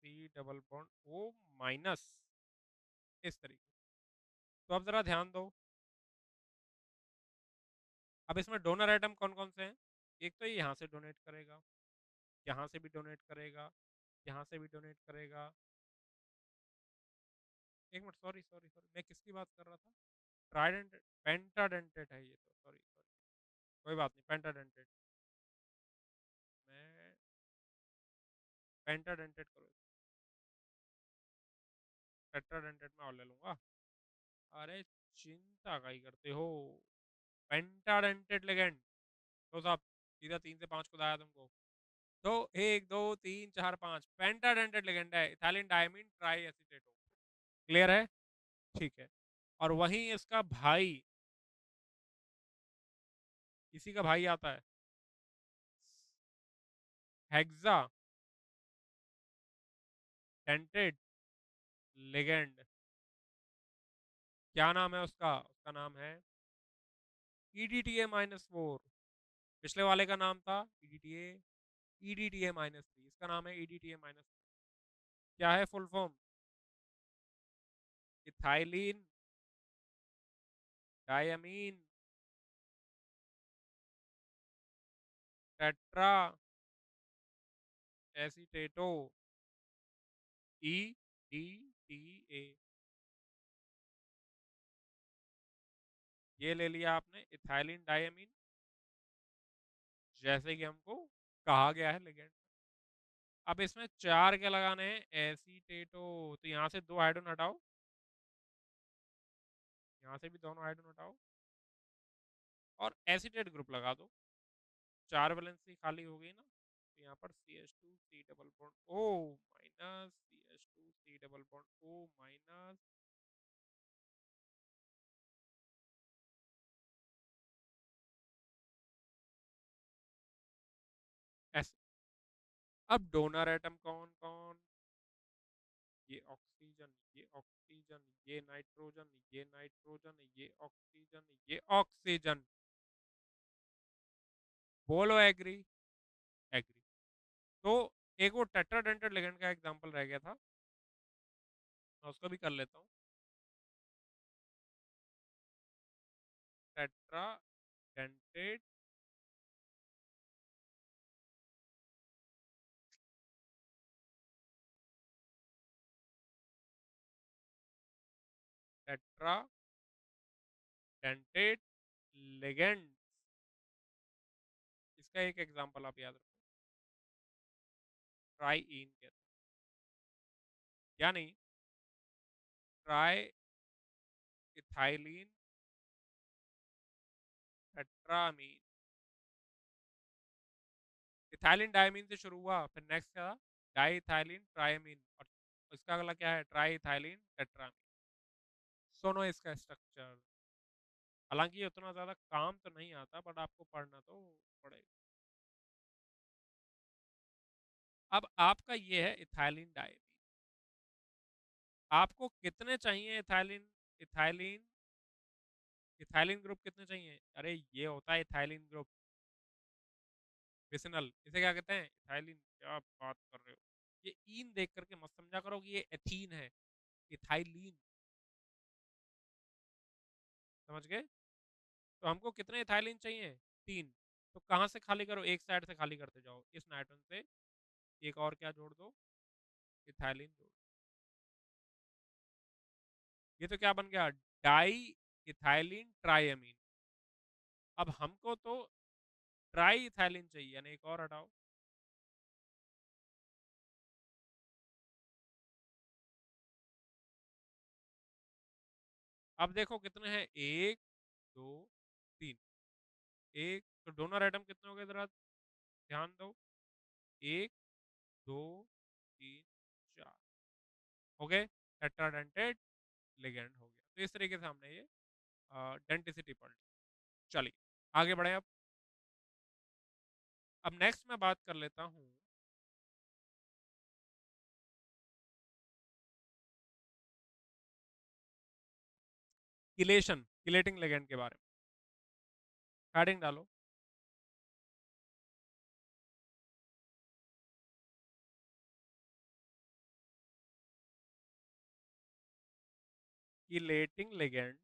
C double bond O minus, इस तरीके। तो अब जरा ध्यान दो, अब इसमें डोनर आइटम कौन कौन से हैं? एक तो ये यहाँ से डोनेट करेगा, यहाँ से भी डोनेट करेगा, यहाँ से भी डोनेट करेगा। एक मिनट, सॉरी सॉरी सॉरी, मैं किसकी बात कर रहा था? ट्राइडेंटेड, पेंटाडेंटेड है ये तो, सॉरी सॉरी, कोई बात नहीं, पेंटाडेंटेड। मैं पेंटाडेंटेड करो, टेट्राडेंटेड में और ले लूंगा। अरे चिंता का ही करते हो, पेंटाडेंटेड लिगेंड। तो साहब सीधा 3 से 5 को दाया तुमको। तो 1 2 3 4 5 पेंटाडेंटेड लिगेंड है, इथाइलिन डायमीन ट्राई एसीटेटो। क्लियर है? ठीक है। और वहीं इसका भाई, इसी का भाई आता है हेक्सा डेंटेड लिगेंड। क्या नाम है उसका? उसका नाम है EDTA-4। पिछले वाले का नाम था EDTA-3, इसका नाम है EDTA-। क्या है full form? Ethylene diamine tetra acetato, EDTA। ये ले लिया आपने इथाइलिन डायमीन, जैसे कि हमको कहा गया है लिगेंड। अब इसमें 4 क्या लगाने हैं? एसीटेटो। तो यहाँ से 2 हाइड्रोजन हटाओ, यहाँ से भी दोनों हाइड्रोजन हटाओ, और एसीटेट ग्रुप लगा दो। 4 वैलेंसी खाली हो गई ना, तो यहाँ पर CH2 C double bond O minus, CH2 C double bond O minus, ऐसे। अब डोनर एटम कौन कौन? ये ऑक्सीजन, ये ऑक्सीजन, ये नाइट्रोजन, ये नाइट्रोजन, ये ऑक्सीजन, ये ऑक्सीजन। बोलो एग्री? एग्री। तो एक वो टेट्राडेंटेड लिगेंड का एग्जांपल रह गया था, मैं उसको भी कर लेता हूँ। टेट्राडेंटेड टेट्राडेंटेड लिगेंड, इसका एक एग्जांपल आप याद रखो, ट्राईइन कहते हैं, यानी try ethylene tetrammine. Ethylene diamine से शुरू हुआ, फिर नेक्स्ट क्या, डाई इथाइलिन ट्राइमीन, और इसका अगला क्या है, ट्राई इथाइलिन टेट्रामीन। सुनो इसका स्ट्रक्चर, हालांकि ये उतना ज्यादा काम तो नहीं आता, बट आपको पढ़ना तो पड़ेगा। अब आपका ये है इथाइलिन डायमीन, आपको कितने चाहिए इथाइलिन, इथाइलिन इथाइलिन ग्रुप कितने चाहिए, अरे ये होता है इथाइलिन ग्रुप विसिनल, इसे क्या कहते हैं, इथाइलिन, क्या बात कर रहे हो, ये ईन देख करके मत समझा करो कि ये एथीन है, इथाइलिन, समझ गए। तो हमको कितने इथाइलिन चाहिए, 3, तो कहाँ से खाली करो, एक साइड से खाली करते जाओ, इस नाइट्रोजन से एक और क्या जोड़ दो, इथाइलिन जोड़, ये तो क्या बन गया, डाई इथाइलिन ट्राइअमीन। अब हमको तो ट्राई इथाइलिन चाहिए, यानी एक और हटाओ, अब देखो कितने हैं, 1 2 3, एक तो डोनर आइटम कितने हो गए जरा ध्यान दो, 1 2 3 4 हो गए, टेट्राडेंटेड लिगेंड हो गया। तो इस तरीके से हमने ये डेंटिसिटी पढ़ ली। चलिए आगे बढ़े। अब नेक्स्ट मैं बात कर लेता हूँ किलेशन, किलेटिंग लिगेंड के बारे में। हेडिंग डालो, किलेटिंग लिगेंड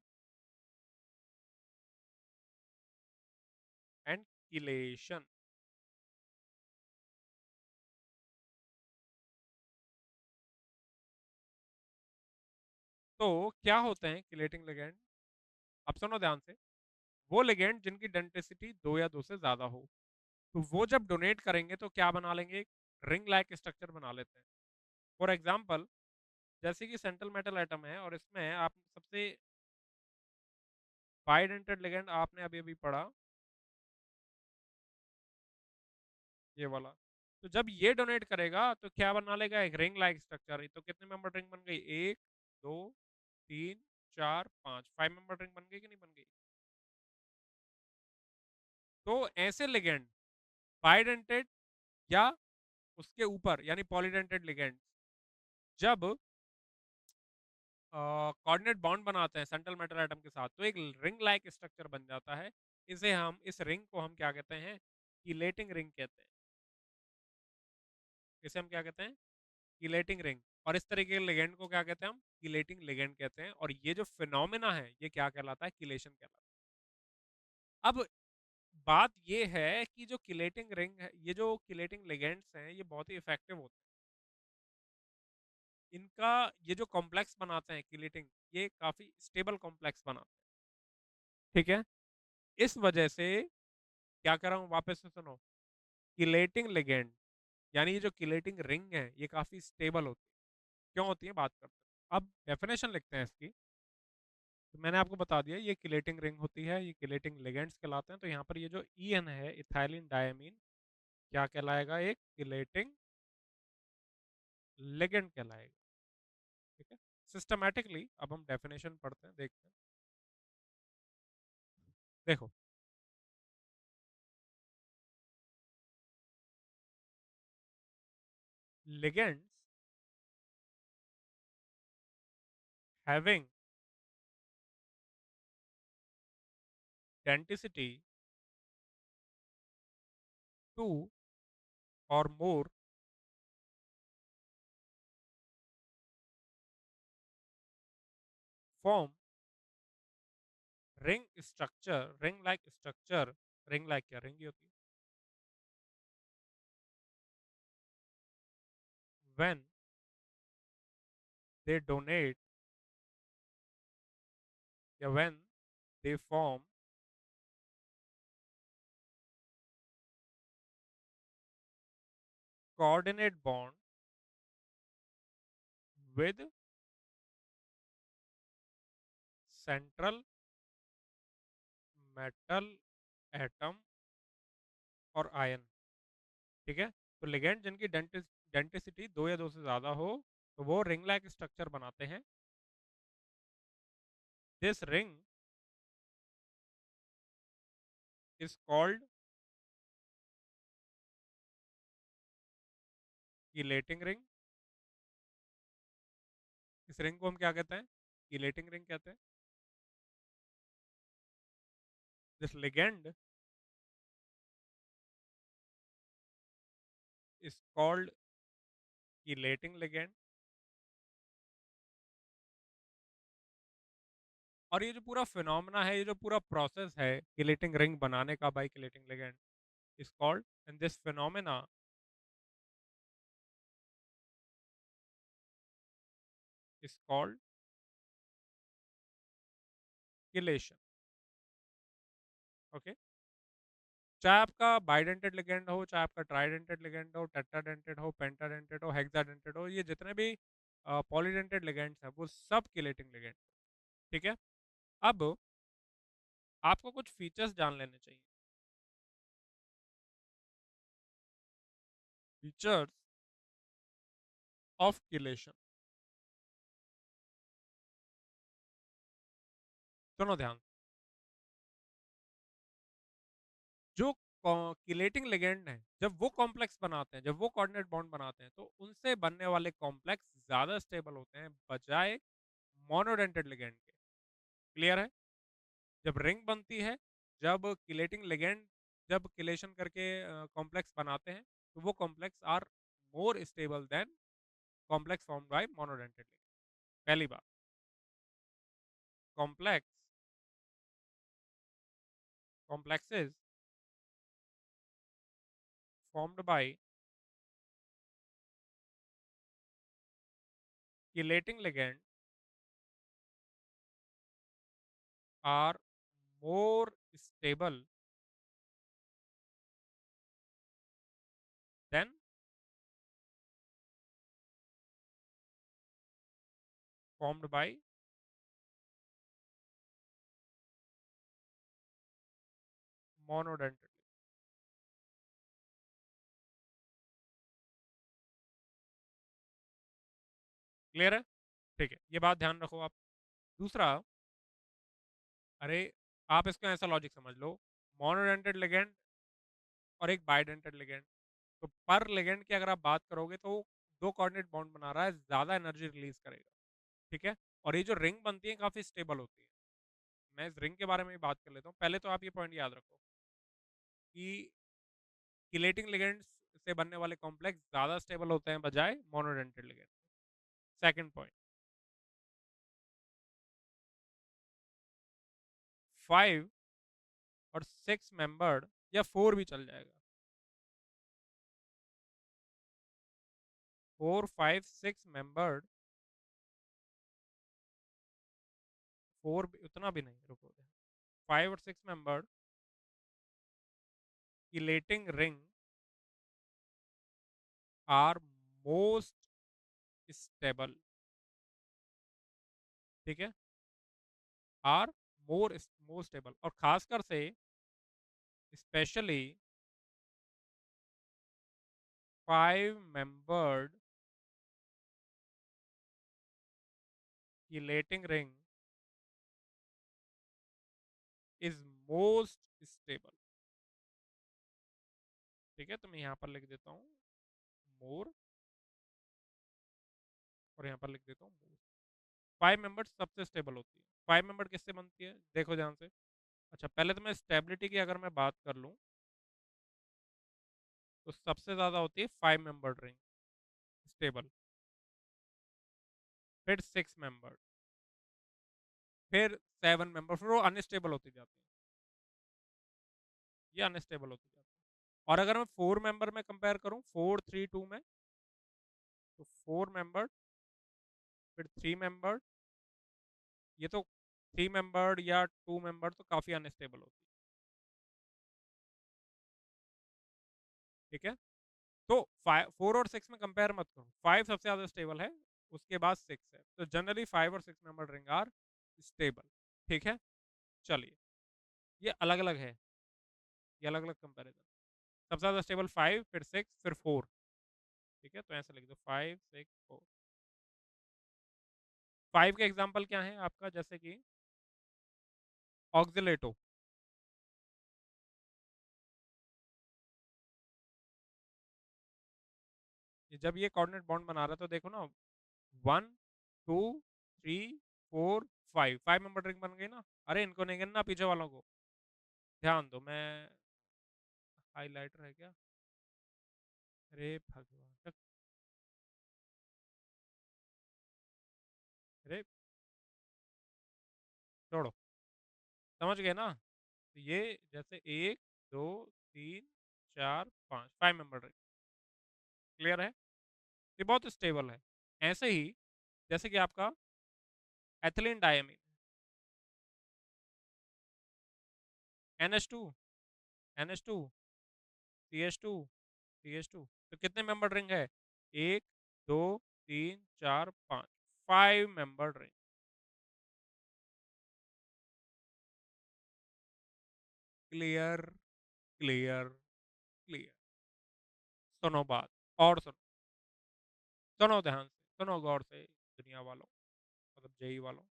एंड किलेशन। तो क्या होते हैं किलेटिंग लिगेंड, अब सुनो ध्यान से, वो लिगेंड जिनकी डेंटिसिटी 2 या 2 से ज्यादा हो, तो वो जब डोनेट करेंगे तो क्या बना लेंगे, रिंग लाइक स्ट्रक्चर बना लेते हैं। फॉर एग्जाम्पल, जैसे कि सेंट्रल मेटल एटम है और इसमें आप सबसे बाइडेंटेड लिगेंड आपने अभी अभी पढ़ा, ये वाला, तो जब ये डोनेट करेगा तो क्या बना लेगा, एक रिंग लाइक स्ट्रक्चर। तो कितने मेंबर रिंग बन गई, 1 2 3 4 5, 5 मेंबर रिंग बन गई कि नहीं बन गई। तो ऐसे लिगेंड बाइडेंटेड या उसके ऊपर यानी पॉलीडेंटेड लिगेंड जब कोऑर्डिनेट बॉन्ड बनाते हैं सेंट्रल मेटल एटम के साथ, तो एक रिंग लाइक स्ट्रक्चर बन जाता है। इसे हम, इस रिंग को हम क्या कहते हैं, कीलेटिंग रिंग कहते हैं। इसे हम क्या कहते हैं, कीलेटिंग रिंग। और इस तरीके के लिगेंड को क्या कहते हैं हम, कीलेटिंग लिगेंड कहते हैं। और ये जो फिनोमेना है ये क्या कहलाता है, कीलेशन कहलाता है। अब बात ये है कि जो कीलेटिंग रिंग है, ये जो कीलेटिंग लिगेंड्स हैं ये बहुत ही इफेक्टिव होते हैं। इनका ये जो कॉम्प्लेक्स बनाते हैं कीलेटिंग, ये काफी स्टेबल कॉम्प्लेक्स बनाते हैं, ठीक है। इस वजह से क्या कर रहा हूँ, वापस से सुनो, किलेटिंग लिगेंड यानी ये जो किलेटिंग रिंग है ये काफी स्टेबल होती है। क्यों होती है, बात करते हैं। अब डेफिनेशन लिखते हैं इसकी। तो मैंने आपको बता दिया ये किलेटिंग रिंग होती है, ये किलेटिंग लिगेंड्स कहलाते हैं। तो यहाँ पर ये जो ईएन है, इथाइलिन डायमीन, क्या कहलाएगा, एक किलेटिंग लिगेंड कहलाएगा, ठीक है। सिस्टमैटिकली अब हम डेफिनेशन पढ़ते हैं, देखते हैं। देखो, लिगेंड्स हैविंग डेंटिसिटी 2 और more form ring structure, ring like structure, ring like क्या रिंग ही होती है, when they donate या when they form coordinate bond with central metal atom और आयन। ठीक है, तो लिगेंड जिनकी डेंसिटी 2 या 2 से ज्यादा हो तो वो रिंग लाइक स्ट्रक्चर बनाते हैं। This ring is called chelating ring. इस रिंग को हम क्या कहते हैं? कीलेटिंग रिंग कहते हैं। This ligand is called chelating ligand. और ये जो पूरा फिनोमेना है, ये जो पूरा प्रोसेस है कीलेटिंग रिंग बनाने का by chelating ligand is called, and this phenomena is called chelation. Okay, चाहे आपका बाइडेंटेड लिगेंड हो, चाहे आपका ट्राइडेंटेड लिगेंड हो, टेट्राडेंटेड हो, पेंटाडेंटेड हो, हेक्साडेंटेड हो, ये जितने भी पॉलीडेंटेड लिगेंड्स हैं वो सब कीलेटिंग लिगेंड। ठीक है, अब आपको कुछ फीचर्स जान लेने चाहिए। फीचर्स ऑफ कीलेशन, सुनो ध्यान। जो कीलेटिंग लिगेंड हैं जब वो कॉम्प्लेक्स बनाते हैं, जब वो कोऑर्डिनेट बॉन्ड बनाते हैं, तो उनसे बनने वाले कॉम्प्लेक्स ज्यादा स्टेबल होते हैं बजाय मोनोडेंटेड लिगेंड के। क्लियर है? जब रिंग बनती है, जब कीलेटिंग लिगेंड जब कीलेशन करके कॉम्प्लेक्स बनाते हैं, तो वो complex are more stable than complex formed by monodentate ligand. पहली बात, complex complexes formed by chelating ligand are more stable than formed by monodentate। Clear है? ठीक है, ये बात ध्यान रखो आप। दूसरा, अरे आप इसका ऐसा लॉजिक समझ लो, मोनोडेंटेड लिगेंड और एक बाइडेंटेड लिगेंड, तो पर लिगेंड की अगर आप बात करोगे तो दो कोऑर्डिनेट बॉन्ड बना रहा है, ज्यादा एनर्जी रिलीज करेगा। ठीक है, और ये जो रिंग बनती है काफी स्टेबल होती है। मैं इस रिंग के बारे में भी बात कर लेता हूँ। पहले तो आप ये पॉइंट याद रखो कि किलेटिंग लिगेंड्स से बनने वाले कॉम्प्लेक्स ज्यादा स्टेबल होते हैं बजाय मोनोडेंटेड लिगेंड। सेकंड पॉइंट, 5 और 6 मेंबर्ड या 4 भी चल जाएगा, 4 5 6 मेंबर्ड, 4 भी उतना भी नहीं, रुको, 5 और 6 membered chelating ring are most stable. ठीक है, आर मोर स्टेबल, और खासकर से specially 5 membered chelating ring is most stable. ठीक है, तो मैं यहाँ पर लिख देता हूँ मोर, और यहाँ पर लिख देता हूँ मोर। 5 मेंबर्स सबसे स्टेबल होती है। 5 मेंबर किससे बनती है, देखो ध्यान से। अच्छा, पहले तो मैं स्टेबिलिटी की अगर मैं बात कर लूँ तो सबसे ज्यादा होती है 5 मेंबर रिंग स्टेबल, फिर 6 मेंबर, फिर 7 मेंबर, फिर वो अनस्टेबल होती जाती है, ये अनस्टेबल होती जाती है। और अगर मैं 4 मेंबर में कंपेयर करूं, 4 3 2 में, तो 4 मेंबर, फिर 3 मेंबर, ये तो 3 मेंबर या 2 मेंबर तो काफी अनस्टेबल होती है। ठीक है, तो 4 और 6 में कंपेयर मत करो, 5 सबसे ज्यादा स्टेबल है, उसके बाद 6 है, तो जनरली 5 और 6 मेंबर रिंग आर स्टेबल। ठीक है, चलिए, ये अलग अलग है, ये अलग अलग कंपेरिजन। सबसे ज्यादा स्टेबल 5, फिर 6, फिर 4। ठीक है, तो ऐसे लिख दो 5 6 4। 5 के एग्जाम्पल क्या है आपका, जैसे कि ऑक्सिलेटो, जब ये कोऑर्डिनेट बॉन्ड बना रहा है तो देखो ना, 1 2 3 4 5, 5 मेंबर रिंग बन गई ना। अरे इनको नहीं गिनना, पीछे वालों को ध्यान दो, मैं हाईलाइटर है क्या, अरे भगवान अरे छोड़ो, समझ गए ना। तो ये जैसे 1 2 3 4 5, 5 मेंबर रिंग, क्लियर है, ये बहुत स्टेबल है। ऐसे ही जैसे कि आपका ethylene diamine, NH2 NH2 CH2 CH2, तो कितने मेंबर रिंग है, 1 2 3 4 5, 5 member ring. Clear clear clear. सुनो बात, और सुनो, सुनो ध्यान से, सुनो गौर से, दुनिया वालों, मतलब जेई वालों,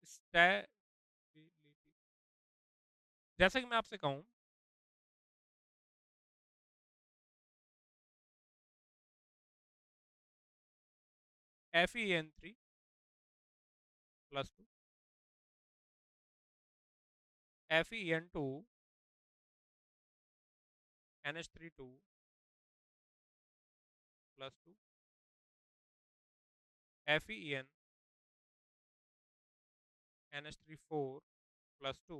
स्टेबिलिटी, जैसे कि मैं आपसे कहूं, Fe3+2, Fe2, NH3+2, Fen NH3+4+2,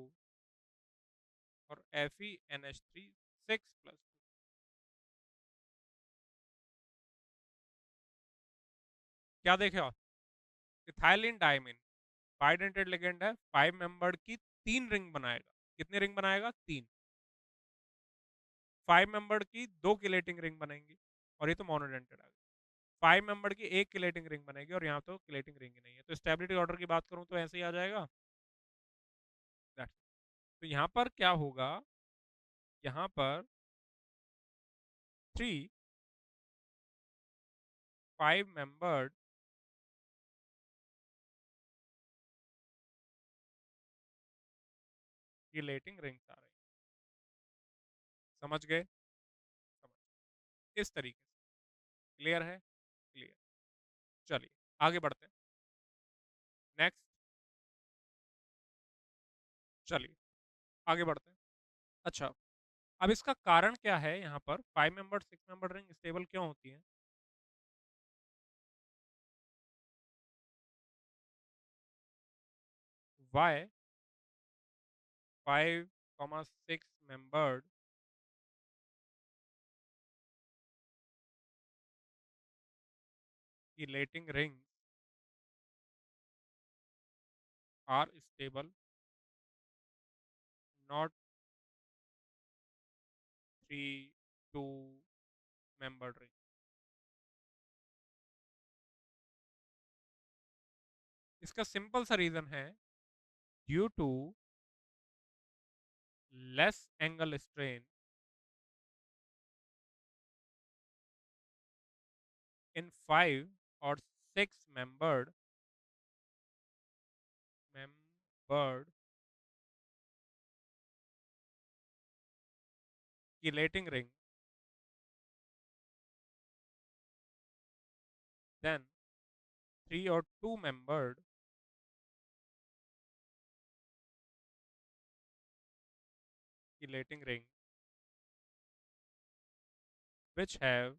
और FeNH3 6+2। क्या देखे आप, इथाइलिन डायमीन बाइडेंटेड लिगेंड है, 5 मेंबर्ड की 3 रिंग बनाएगा। कितनी रिंग बनाएगा, 3। 5 मेंबर्ड की 2 किलेटिंग रिंग बनेंगी, और ये तो मोनोडेंटेड आ गई। 5 मेंबर्ड की 1 किलेटिंग रिंग बनेगी, और यहाँ तो किलेटिंग रिंग ही नहीं है, तो स्टेबिलिटी ऑर्डर की बात करूं तो ऐसे ही आ जाएगा। तो यहाँ पर क्या होगा, यहाँ पर 3 5 मेंबर्ड किलेटिंग रिंग्स आ रही, समझ गए, समझ, इस तरीके से, क्लियर है, क्लियर। चलिए आगे बढ़ते हैं, नेक्स्ट, चलिए आगे बढ़ते हैं। अच्छा, अब इसका कारण क्या है, यहाँ पर 5 मेंबर 6 मेंबर रिंग स्टेबल क्यों होती है। Why 5 6 membered relating rings are stable, not 3 2 membered ring। इसका सिंपल सा रीजन है, due to less angle strain in 5 और 6 membered relating ring then 3 or 2 membered relating ring which have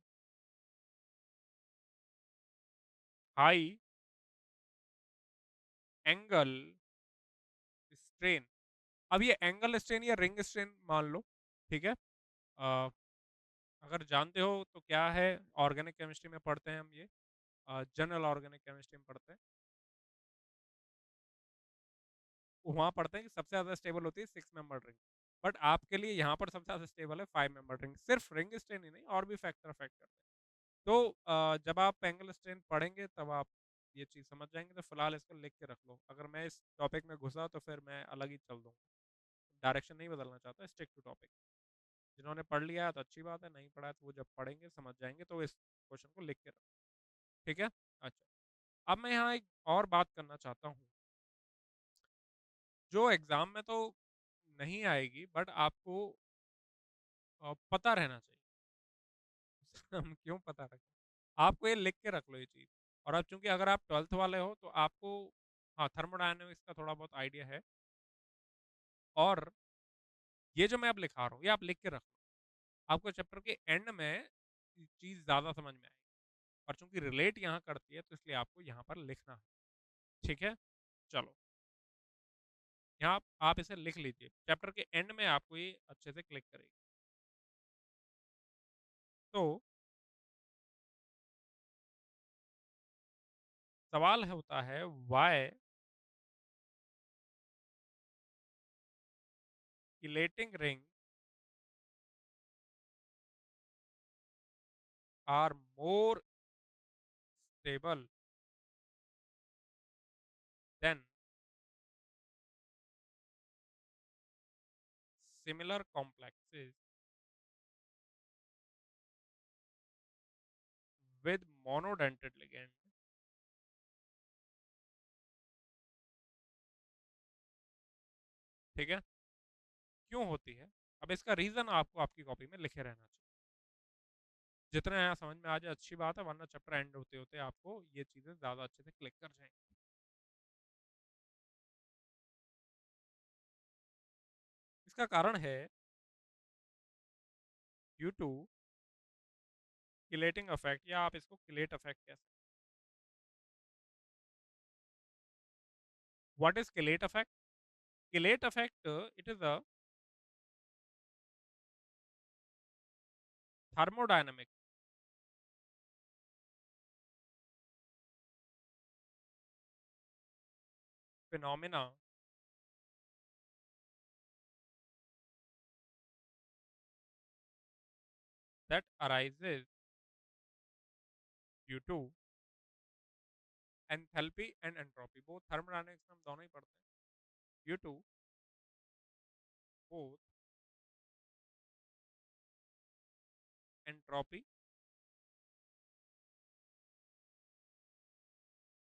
high angle strain. अब ये angle strain या ring strain मान लो, ठीक है। अ, अगर जानते हो तो क्या है, ऑर्गेनिक केमिस्ट्री में पढ़ते हैं हम ये, जनरल ऑर्गेनिक केमिस्ट्री में पढ़ते हैं, वहाँ पढ़ते हैं कि सबसे ज़्यादा स्टेबल होती है 6 मेंबर रिंग। बट आपके लिए यहाँ पर सबसे ज़्यादा स्टेबल है 5 मेंबर रिंग। सिर्फ रिंग स्ट्रेन ही नहीं, और भी फैक्टर अफेक्ट करते हैं। तो जब आप एंगल स्ट्रेन पढ़ेंगे तब आप ये चीज़ समझ जाएंगे। तो फिलहाल इसको लिख के रख लो, अगर मैं इस टॉपिक में घुसा तो फिर मैं अलग ही चल दूंगा, डायरेक्शन नहीं बदलना चाहता, स्टिक टू टॉपिक। जिन्होंने पढ़ लिया है तो अच्छी बात है, नहीं पढ़ा है तो वो जब पढ़ेंगे समझ जाएंगे। तो इस क्वेश्चन को लिख के रखो, ठीक है। अच्छा, अब मैं यहाँ एक और बात करना चाहता हूँ, जो एग्जाम में तो नहीं आएगी बट आपको पता रहना चाहिए। हम क्यों पता रखें, आपको ये लिख के रख लो ये चीज़। और अब चूंकि अगर आप 12th वाले हो तो आपको, हाँ, थर्मोडायनेमिक्स का थोड़ा बहुत आइडिया है, और ये जो मैं अब लिखा रहा हूँ ये आप लिख के रख लो। आपको चैप्टर के एंड में चीज़ ज़्यादा समझ में आएगी, और चूंकि रिलेट यहाँ करती है तो इसलिए आपको यहाँ पर लिखना है, ठीक है। चलो, यहाँ आप इसे लिख लीजिए, चैप्टर के एंड में आपको ये अच्छे से क्लिक करेगी। तो सवाल होता है, Y chelating ring are more stable than similar complexes with monodentate ligand, ठीक है। क्यों होती है, अब इसका रीजन आपको आपकी कॉपी में लिखे रहना चाहिए। जितना यहाँ समझ में आ जाए अच्छी बात है, वरना चैप्टर एंड होते होते आपको ये चीजें ज्यादा अच्छे से क्लिक कर जाएंगी। इसका कारण है ड्यू टू किलेटिंग इफेक्ट, या आप इसको किलेट इफेक्ट कह सकते हैं। What is chelate effect? Chelate effect, it is a thermodynamic phenomena that arises due to enthalpy and entropy। both thermodynamics में हम दोनों ही पढ़ते हैं। due to both entropy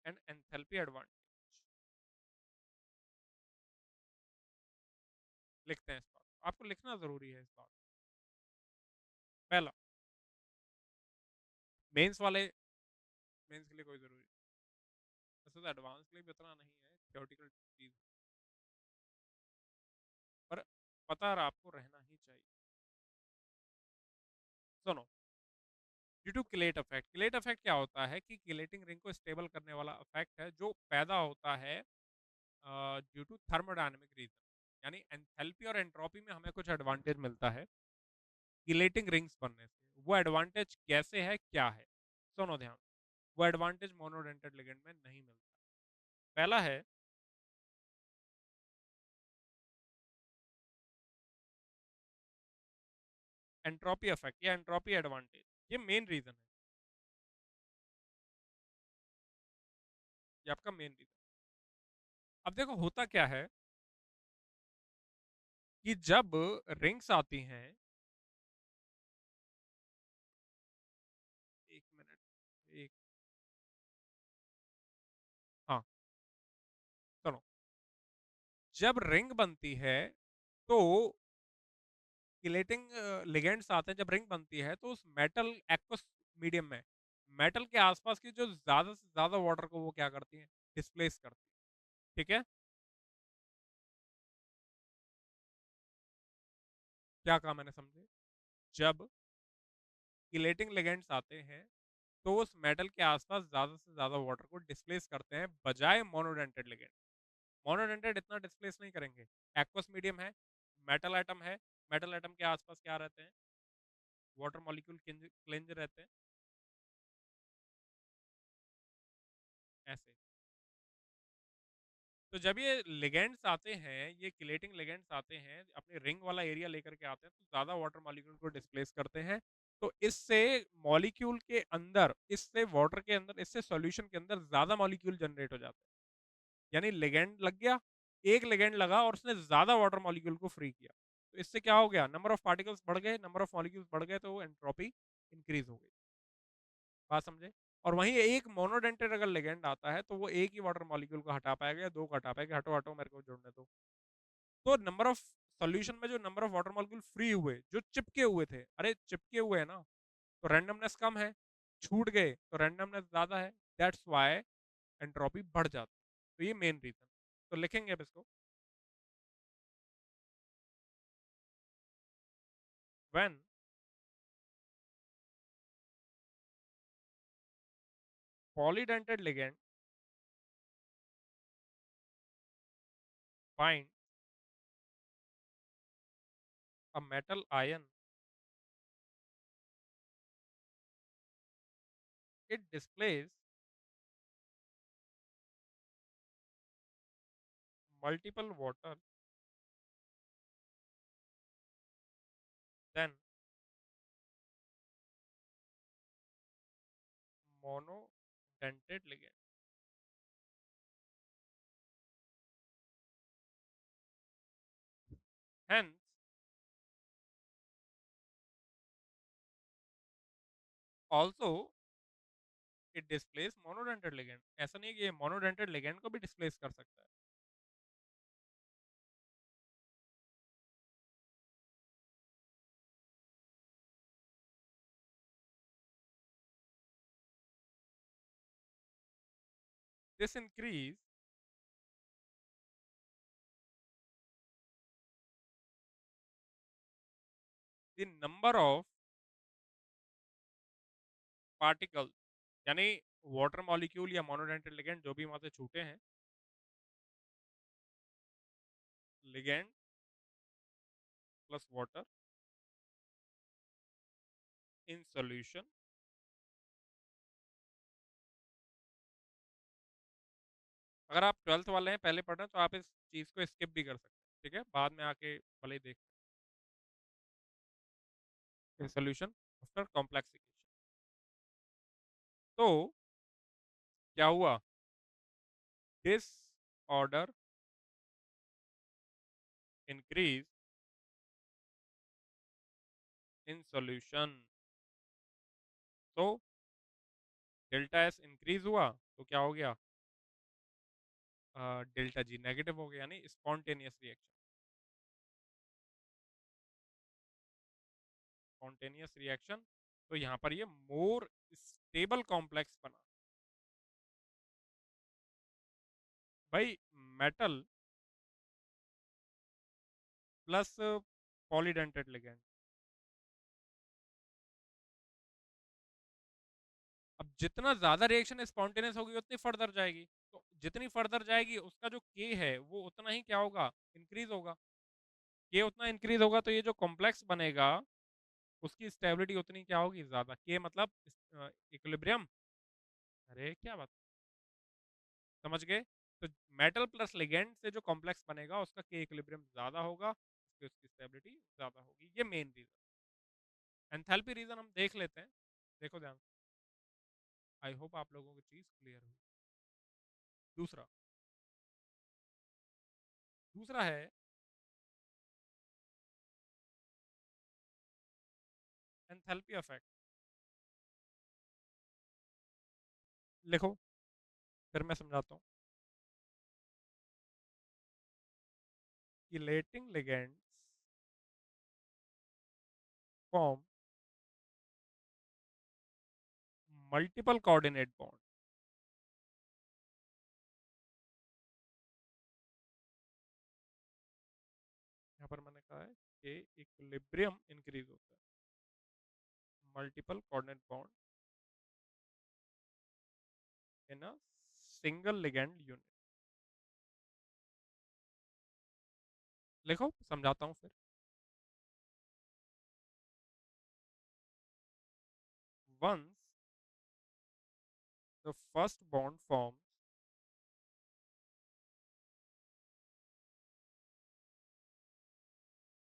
and enthalpy advantage। लिखते हैं इस बात को। आपको लिखना जरूरी है इस बात को। पहला, मेंस वाले, मेंस के लिए कोई जरूरी नहीं, वैसे तो एडवांस के लिए भी उतना नहीं है, थियोरेटिकल चीज, पर पता आपको रहना ही चाहिए। सुनो, due to chelate effect, chelate effect क्या होता है कि किलेटिंग रिंग को स्टेबल करने वाला इफेक्ट है जो पैदा होता है ड्यू टू थर्मोडायनेमिक रीजन। यानी एंथैल्पी और एंट्रोपी में हमें कुछ एडवांटेज मिलता है किलेटिंग रिंग्स बनने से। वो एडवांटेज कैसे है, क्या है, सुनो ध्यान। वो एडवांटेज मोनोडेंटेड लिगेंड में नहीं मिलता। पहला है एंट्रोपी इफेक्ट या एंट्रोपी एडवांटेज, ये मेन रीजन है, ये आपका मेन रीजन। अब देखो होता क्या है कि जब रिंग्स आती हैं, एक मिनट, एक, हाँ, सुनो, जब रिंग बनती है तो किलेटिंग लिगेंड्स आते हैं, जब रिंग बनती है तो उस मेटल एक्वस मीडियम में, मेटल के आसपास की जो ज्यादा से ज्यादा वाटर को वो क्या करती है, डिस्प्लेस करती है, ठीक है। क्या कहा मैंने, समझे? जब किलेटिंग लिगेंड्स आते हैं तो उस मेटल के आसपास ज्यादा से ज्यादा वाटर को डिस्प्लेस करते हैं बजाय मोनोडेंटेड लिगेंड। मोनोडेंटेट इतना डिस्प्लेस नहीं करेंगे। एक्वस मीडियम है, मेटल एटम है, मेटल एटम के आसपास क्या रहते हैं, वाटर मॉलिक्यूल क्लेंज रहते हैं, ऐसे। तो जब ये लिगेंड्स आते हैं, ये किलेटिंग लिगेंड्स आते हैं, अपने रिंग वाला एरिया लेकर के आते हैं, तो ज्यादा वाटर मॉलिक्यूल को डिस्प्लेस करते हैं। तो इससे मॉलिक्यूल के अंदर, इससे वाटर के अंदर, इससे सॉल्यूशन के अंदर ज्यादा मॉलिक्यूल जनरेट हो जाते हैं। यानी लिगेंड लग गया, एक लिगेंड लगा और उसने ज्यादा वाटर मॉलिक्यूल को फ्री किया। तो इससे क्या हो गया, नंबर ऑफ पार्टिकल्स बढ़ गए, नंबर ऑफ मॉलिक्यूल्स बढ़ गए, तो एंट्रोपी इंक्रीज हो गई। बात समझे? और वहीं एक मोनोडेंटेट अगर लिगेंड आता है तो वो एक ही वाटर मॉलिक्यूल को हटा पाएगा या दो को हटा पाएगा, हटो हटो मेरे को जोड़ने दो। तो नंबर ऑफ सॉल्यूशन में जो number of water molecule free हुए, जो चिपके हुए थे, अरे चिपके हुए है ना, तो रैंडमनेस कम है, छूट गए तो रैंडमनेस ज्यादा है। दैट्स व्हाई एंट्रोपी बढ़ जाती है। तो ये मेन रीजन। तो लिखेंगे अब इसको, when polydentate ligand find a metal ion, it displace multiple water then monodentate ligand. Hence, also it displays monodentate ligand। ऐसा नहीं है कि ये monodentate ligand को भी डिस्प्लेस कर सकता है। This increase the number of particles, यानी वाटर मॉलिक्यूल या मोनोडेंटेट लिगेंड जो भी वहां से छूटे हैं, ligand plus water in solution. अगर आप ट्वेल्थ वाले हैं, पहले पढ़ रहे हैं, तो आप इस चीज को स्किप भी कर सकते हैं, ठीक है, बाद में आके भले ही देख सॉल्यूशन आफ्टर कॉम्प्लेक्सिफिकेशन। तो क्या हुआ, this order increase in solution. तो डेल्टा एस इंक्रीज हुआ तो क्या हो गया, डेल्टा जी नेगेटिव हो गया, यानी स्पॉन्टेनियस रिएक्शन। स्पॉन्टेनियस रिएक्शन, तो यहाँ पर ये मोर स्टेबल कॉम्प्लेक्स बना। भाई मेटल प्लस पॉलीडेंटेड लिगेंड, अब जितना ज्यादा रिएक्शन स्पॉन्टेनियस होगी उतनी फर्दर जाएगी, तो जितनी फर्दर जाएगी उसका जो के है वो उतना ही क्या होगा, इंक्रीज होगा। के उतना इंक्रीज होगा तो ये जो कॉम्प्लेक्स बनेगा उसकी स्टेबिलिटी उतनी क्या होगी, ज्यादा। के मतलब इक्विलिब्रियम। अरे क्या बात, समझ गए? तो मेटल प्लस लिगेंड से जो कॉम्प्लेक्स बनेगा उसका के इक्विलिब्रियम ज्यादा होगा, उसकी उसकी स्टेबिलिटी ज्यादा होगी। ये मेन रीजन। एंथैल्पी रीजन हम देख लेते हैं, देखो ध्यान। आई होप आप लोगों को चीज क्लियर हुई। दूसरा, दूसरा है एंथैल्पी इफेक्ट। लिखो, फिर मैं समझाता हूँ। Chelating ligands form multiple coordinate bond. यहाँ पर मैंने कहा है कि इक्विलिब्रियम इंक्रीज होता है, multiple coordinate bond in a single ligand unit. लिखो, समझाता हूँ फिर। Once the first bond forms,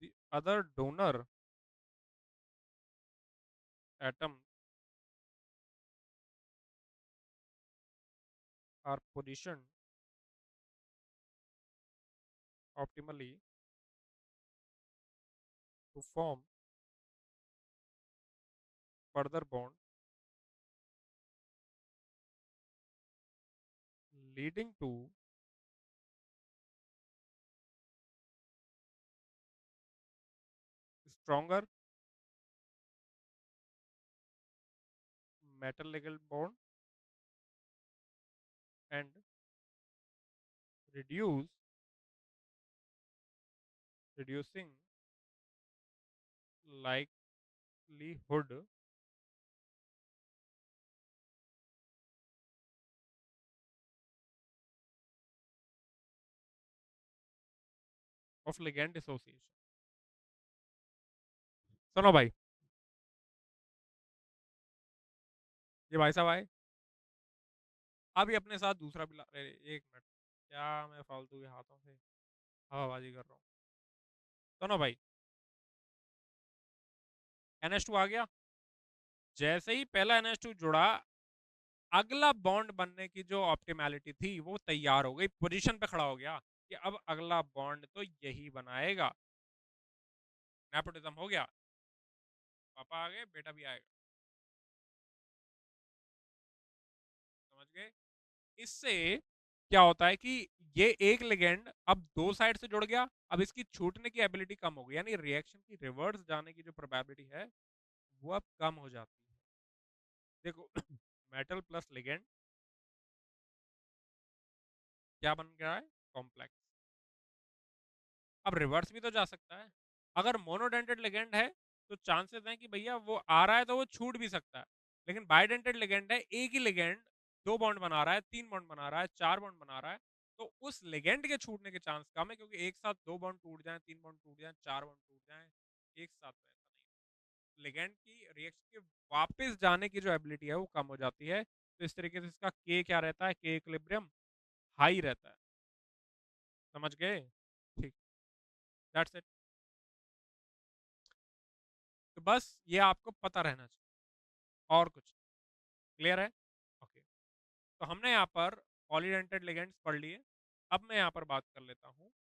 the other donor atoms are positioned optimally to form further bond, leading to stronger metal ligand bond and reduce reducing likelihood of ligand dissociation। सुनो भाई, ये भाई साहब आए, अभी अपने साथ दूसरा भी ला, अरे एक मिनट, क्या मैं फालतू के हाथों से हवाबाजी कर रहा हूँ। सुनो भाई, NH2 आ गया, जैसे ही पहला NH2 जुड़ा, अगला बॉन्ड बनने की जो ऑप्टिमैलिटी थी वो तैयार हो गई, पोजीशन पे खड़ा हो गया कि अब अगला बॉन्ड तो यही बनाएगा। नेपोटिज्म हो गया, पापा आ गए, बेटा भी आएगा। समझ गए? इससे क्या होता है कि ये एक लिगेंड अब दो साइड से जुड़ गया, अब इसकी छूटने की एबिलिटी कम हो गई, यानी रिएक्शन की रिवर्स जाने की जो प्रोबेबिलिटी है वो अब कम हो जाती है। देखो मेटल प्लस लिगेंड क्या बन गया है? कॉम्प्लेक्स। अब रिवर्स भी तो जा सकता है। अगर मोनोडेंटेड लिगेंड है तो चांसेस हैं कि भैया वो आ रहा है तो वो छूट भी सकता है, लेकिन बाइडेंटेड लिगेंड है, एक ही लिगेंड दो बॉन्ड बना रहा है, तीन बॉन्ड बना रहा है, चार बॉन्ड बना रहा है, तो उस लिगेंड के छूटने के चांस कम है, क्योंकि एक साथ दो बॉन्ड टूट जाए, तीन बॉन्ड टूट जाए, चार बॉन्ड टूट जाए एक साथ, तो ऐसा नहीं। लिगेंड की रिएक्शन के वापस जाने की जो एबिलिटी है वो कम हो जाती है, तो इस तरीके से इसका के क्या रहता है, के इक्विलिब्रियम हाई रहता है। समझ गए? ठीक, दैट्स इट। तो बस ये आपको पता रहना चाहिए, और कुछ क्लियर है? ओके, तो हमने यहाँ पर पॉलीडेंटेड लिगेंड्स पढ़ लिए। अब मैं यहाँ पर बात कर लेता हूँ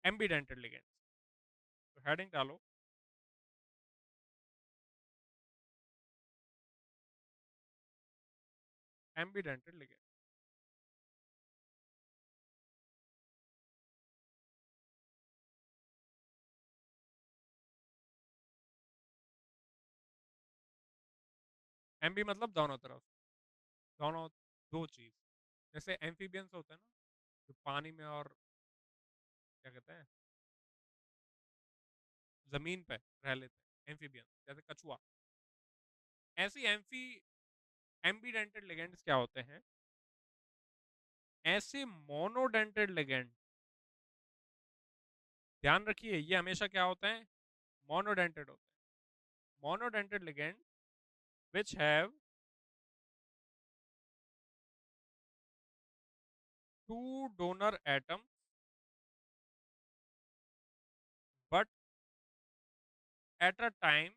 एम्बीडेंटेड लिगेंड्स। तो हेडिंग डालो, एम्बीडेंटेड लिगेंड। एम्बी मतलब दोनों तरफ, दोनों, दो चीज। जैसे एम्फीबियंस होते हैं ना, जो पानी में और क्या कहते हैं, जमीन पे रह लेते हैं, एम्फीबियंस जैसे कछुआ। ऐसी एम्बीडेंटेड लिगेंड्स क्या होते हैं? ऐसे मोनोडेंटेड लिगेंड, ध्यान रखिए ये हमेशा क्या होते हैं? मोनोडेंटेड होते हैं। Monodentate ligand which have two donor atoms but at a time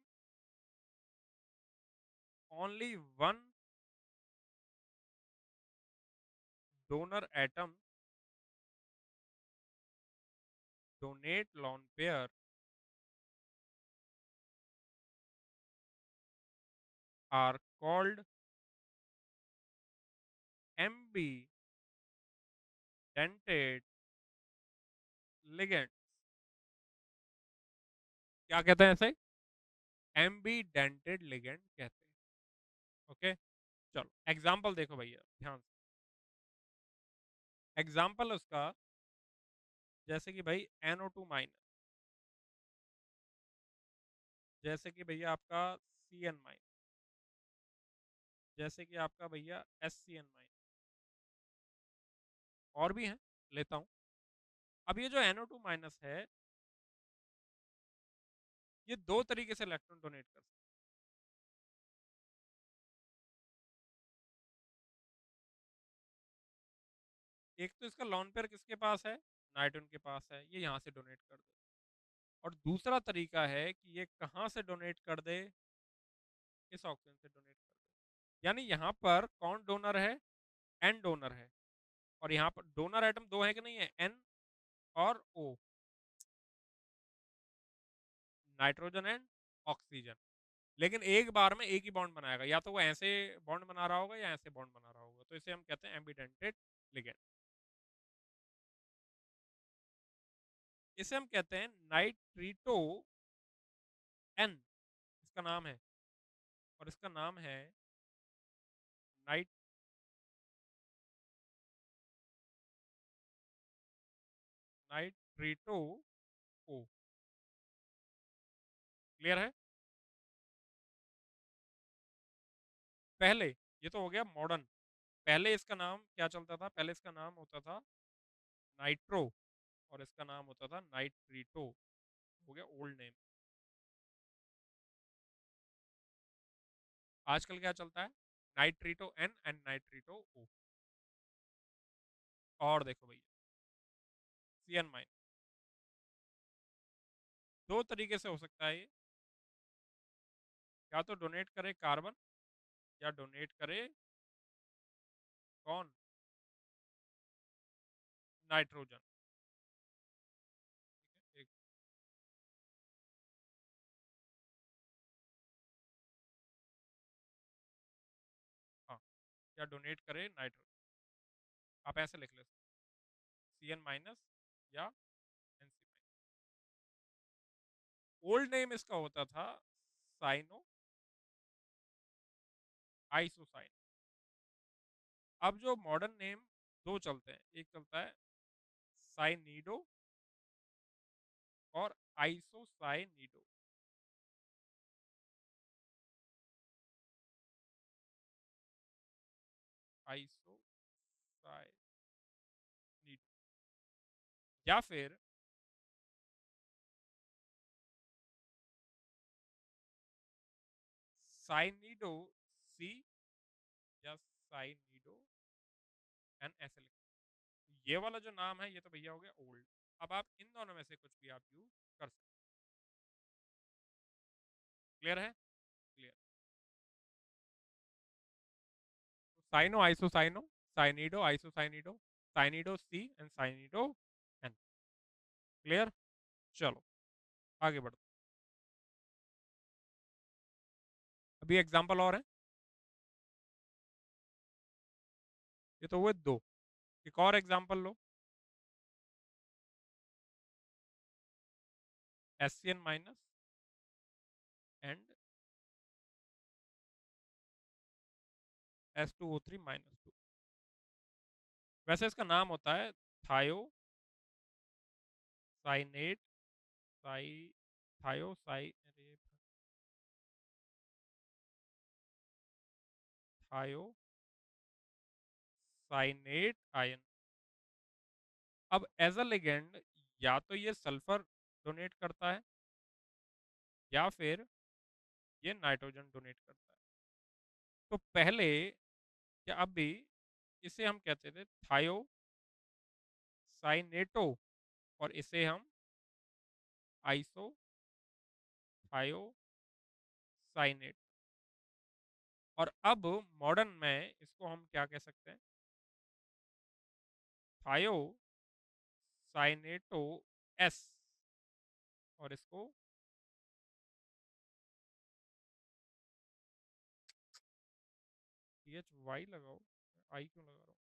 only one donor atom donate lone pair are called ambidentate ligands। क्या कहते हैं ऐसे? एम्बीडेंटेड लिगेंड कहते हैं। ओके, चलो एग्जांपल देखो भैया ध्यान से। एग्जांपल उसका, जैसे कि भाई NO2 माइनस, जैसे कि भैया आपका CN माइनस, जैसे कि आपका भैया SCN माइनस, और भी हैं, लेता हूं। अब ये जो NO2 माइनस है, ये दो तरीके से इलेक्ट्रॉन डोनेट कर सकते हैं। एक तो इसका लॉन पेयर किसके पास है, नाइट्रोजन के पास है, ये यहाँ से डोनेट कर दे। और दूसरा तरीका है कि ये कहाँ से डोनेट कर दे, इस ऑक्सीजन से डोनेट कर दे। यानी यहाँ पर कौन डोनर है, एन डोनर है, और यहाँ पर डोनर एटम दो है कि नहीं है, एन और ओ, नाइट्रोजन एंड ऑक्सीजन। लेकिन एक बार में एक ही बॉन्ड बनाएगा, या तो वो ऐसे बॉन्ड बना रहा होगा या ऐसे बॉन्ड बना रहा होगा, तो इसे हम कहते हैं एम्बिडेंटेड लिगेंड। इसे हम कहते हैं नाइट्रीटो एन, इसका नाम है, और इसका नाम है नाइट नाइट्रीटो ओ। क्लियर है। पहले ये तो हो गया मॉडर्न, पहले इसका नाम क्या चलता था, पहले इसका नाम होता था नाइट्रो, और इसका नाम होता था नाइट्रीटो, हो गया ओल्ड नेम। आजकल क्या चलता है, नाइट्रीटो एन एंड नाइट्रीटो ओ। और देखो भैया, सी एन माइन, दो तरीके से हो सकता है ये, या तो डोनेट करे कार्बन, या डोनेट करे कौन, नाइट्रोजन। एक, हाँ, या डोनेट करे नाइट्रोजन, आप ऐसे लिख ले, सी एन माइनस या N C minus. Old name इसका होता था साइनो आइसोसाइन। अब जो मॉडर्न नेम दो चलते हैं, एक चलता है साइनीडो और आइसोसाइनिडो। आइसोसाइनिडो, या फिर साइनिडो सी, या साइनिडो एन, ऐसे लिखते। ये वाला जो नाम है ये तो भैया हो गया ओल्ड। अब आप इन दोनों में से कुछ भी आप यूज कर सकते। क्लियर है, clear. Cyano isocyano, cyanido isocyanido, cyanido C and cyanido N. Clear. चलो आगे बढ़ो। अभी एग्जांपल और है, ये तो हुए दो, एक और example low. SCN minus and S2O3 minus two. वैसे इसका नाम होता है थायो साइनेट, साई थायो साई अरे थायो साइनेट आयन। अब एज अ लिगेंड, या तो ये सल्फर डोनेट करता है, या फिर ये नाइट्रोजन डोनेट करता है। तो पहले या अब भी इसे हम कहते थे थायो साइनेटो, और इसे हम आइसो थायो साइनेट। और अब मॉडर्न में इसको हम क्या कह सकते हैं, थायो साइनेटो एस, और इसको टी एच वाई लगाओ, आई क्यों लगा रहा हूँ,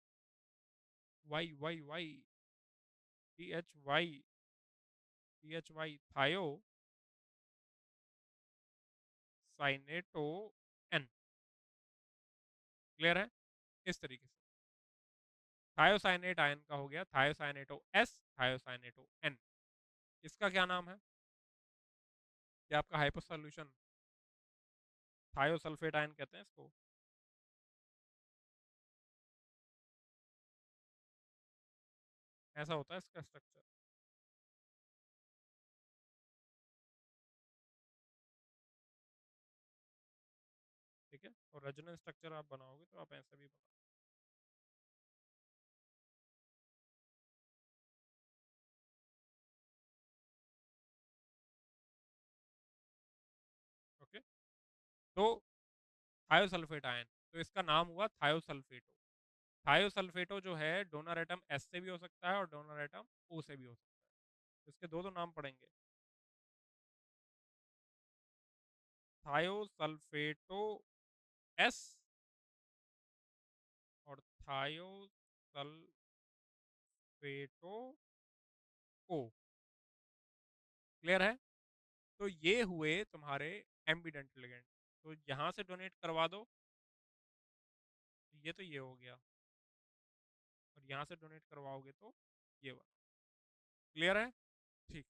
Y Y Y, T H Y, T H Y thio cyanato N. Clear है। इस तरीके से थायोसाइनेट आयन का हो गया थायोसाइनेटो एस, थायोसाइनेटो एन। इसका क्या नाम है, ये आपका हाइपो सोल्यूशन, थायोसल्फेट आयन कहते हैं इसको। ऐसा होता है इसका स्ट्रक्चर। और रेजोनेंस स्ट्रक्चर आप बनाओगे तो आप ऐसा भी बना, ओके। तो थायोसल्फेट आयन, तो इसका नाम हुआ थायोसल्फेटो। थायोसल्फेटो जो है डोनर एटम एस से भी हो सकता है और डोनर एटम ओ से भी हो सकता है। इसके दो दो नाम पढ़ेंगे, थायोसल्फेटो एस और थायोसल्फेटो ओ। क्लियर है? तो ये हुए तुम्हारे एम्बिडेंट लिगेंड। तो यहां से डोनेट करवा दो, ये तो ये हो गया, और यहां से डोनेट करवाओगे तो ये वाला। क्लियर है? ठीक।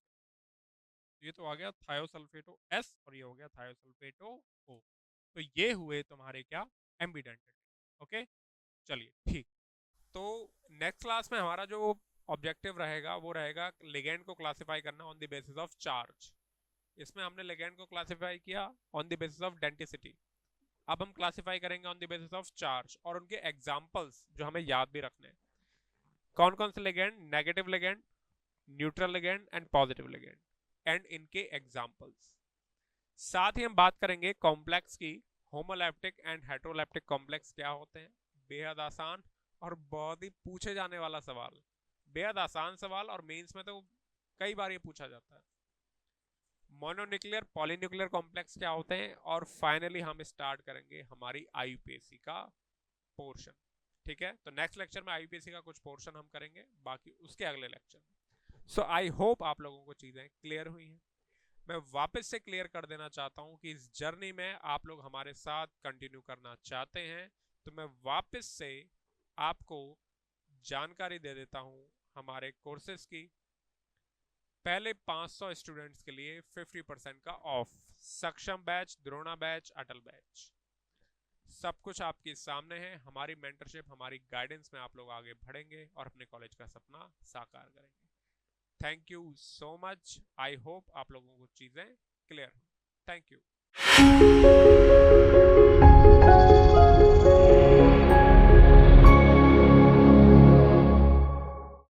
ये तो आ गया थायोसल्फेटो एस और ये हो गया थायोसल्फेटो ओ। तो ये हुए तुम्हारे क्या, एम्बिडेंट। ओके, चलिए ठीक। तो नेक्स्ट क्लास में हमारा जो ऑब्जेक्टिव रहेगा वो रहेगा लिगेंड को क्लासिफाई करना on the basis of charge. इसमें हमने लिगेंड को क्लासिफाई किया on the basis of density. अब हम क्लासिफाई करेंगे on the basis of charge और उनके एग्जांपल्स जो हमें याद भी रखने हैं। कौन कौन से ligand, negative ligand, neutral ligand and positive ligand, and इनके एग्जांपल्स। साथ ही हम बात करेंगे कॉम्प्लेक्स की, होमोलैप्टिक एंड हेटेरोलैप्टिक कॉम्प्लेक्स क्या होते हैं। बेहद आसान और बहुत ही पूछे जाने वाला सवाल, बेहद आसान सवाल, और मेंस में तो कई बार ये पूछा जाता है। मोनोन्यूक्लियर पॉलीन्यूक्लियर कॉम्प्लेक्स क्या होते हैं, और फाइनली हम स्टार्ट करेंगे हमारी आईयूपीएसी का पोर्शन। ठीक है, तो नेक्स्ट लेक्चर में आईयूपीएसी का कुछ पोर्शन हम करेंगे, बाकी उसके अगले लेक्चर में। सो आई होप आप लोगों को चीजें क्लियर हुई हैं। मैं वापस से क्लियर कर देना चाहता हूं कि इस जर्नी में आप लोग हमारे साथ कंटिन्यू करना चाहते हैं तो मैं वापस से आपको जानकारी दे देता हूं हमारे कोर्सेज की। पहले 500 स्टूडेंट्स के लिए 50% का ऑफ, सक्षम बैच, द्रोणा बैच, अटल बैच, सब कुछ आपके सामने है। हमारी मेंटरशिप, हमारी गाइडेंस में आप लोग आगे बढ़ेंगे और अपने कॉलेज का सपना साकार करेंगे। Thank you so much. I hope आप लोगों को चीजें क्लियर हो। Thank you.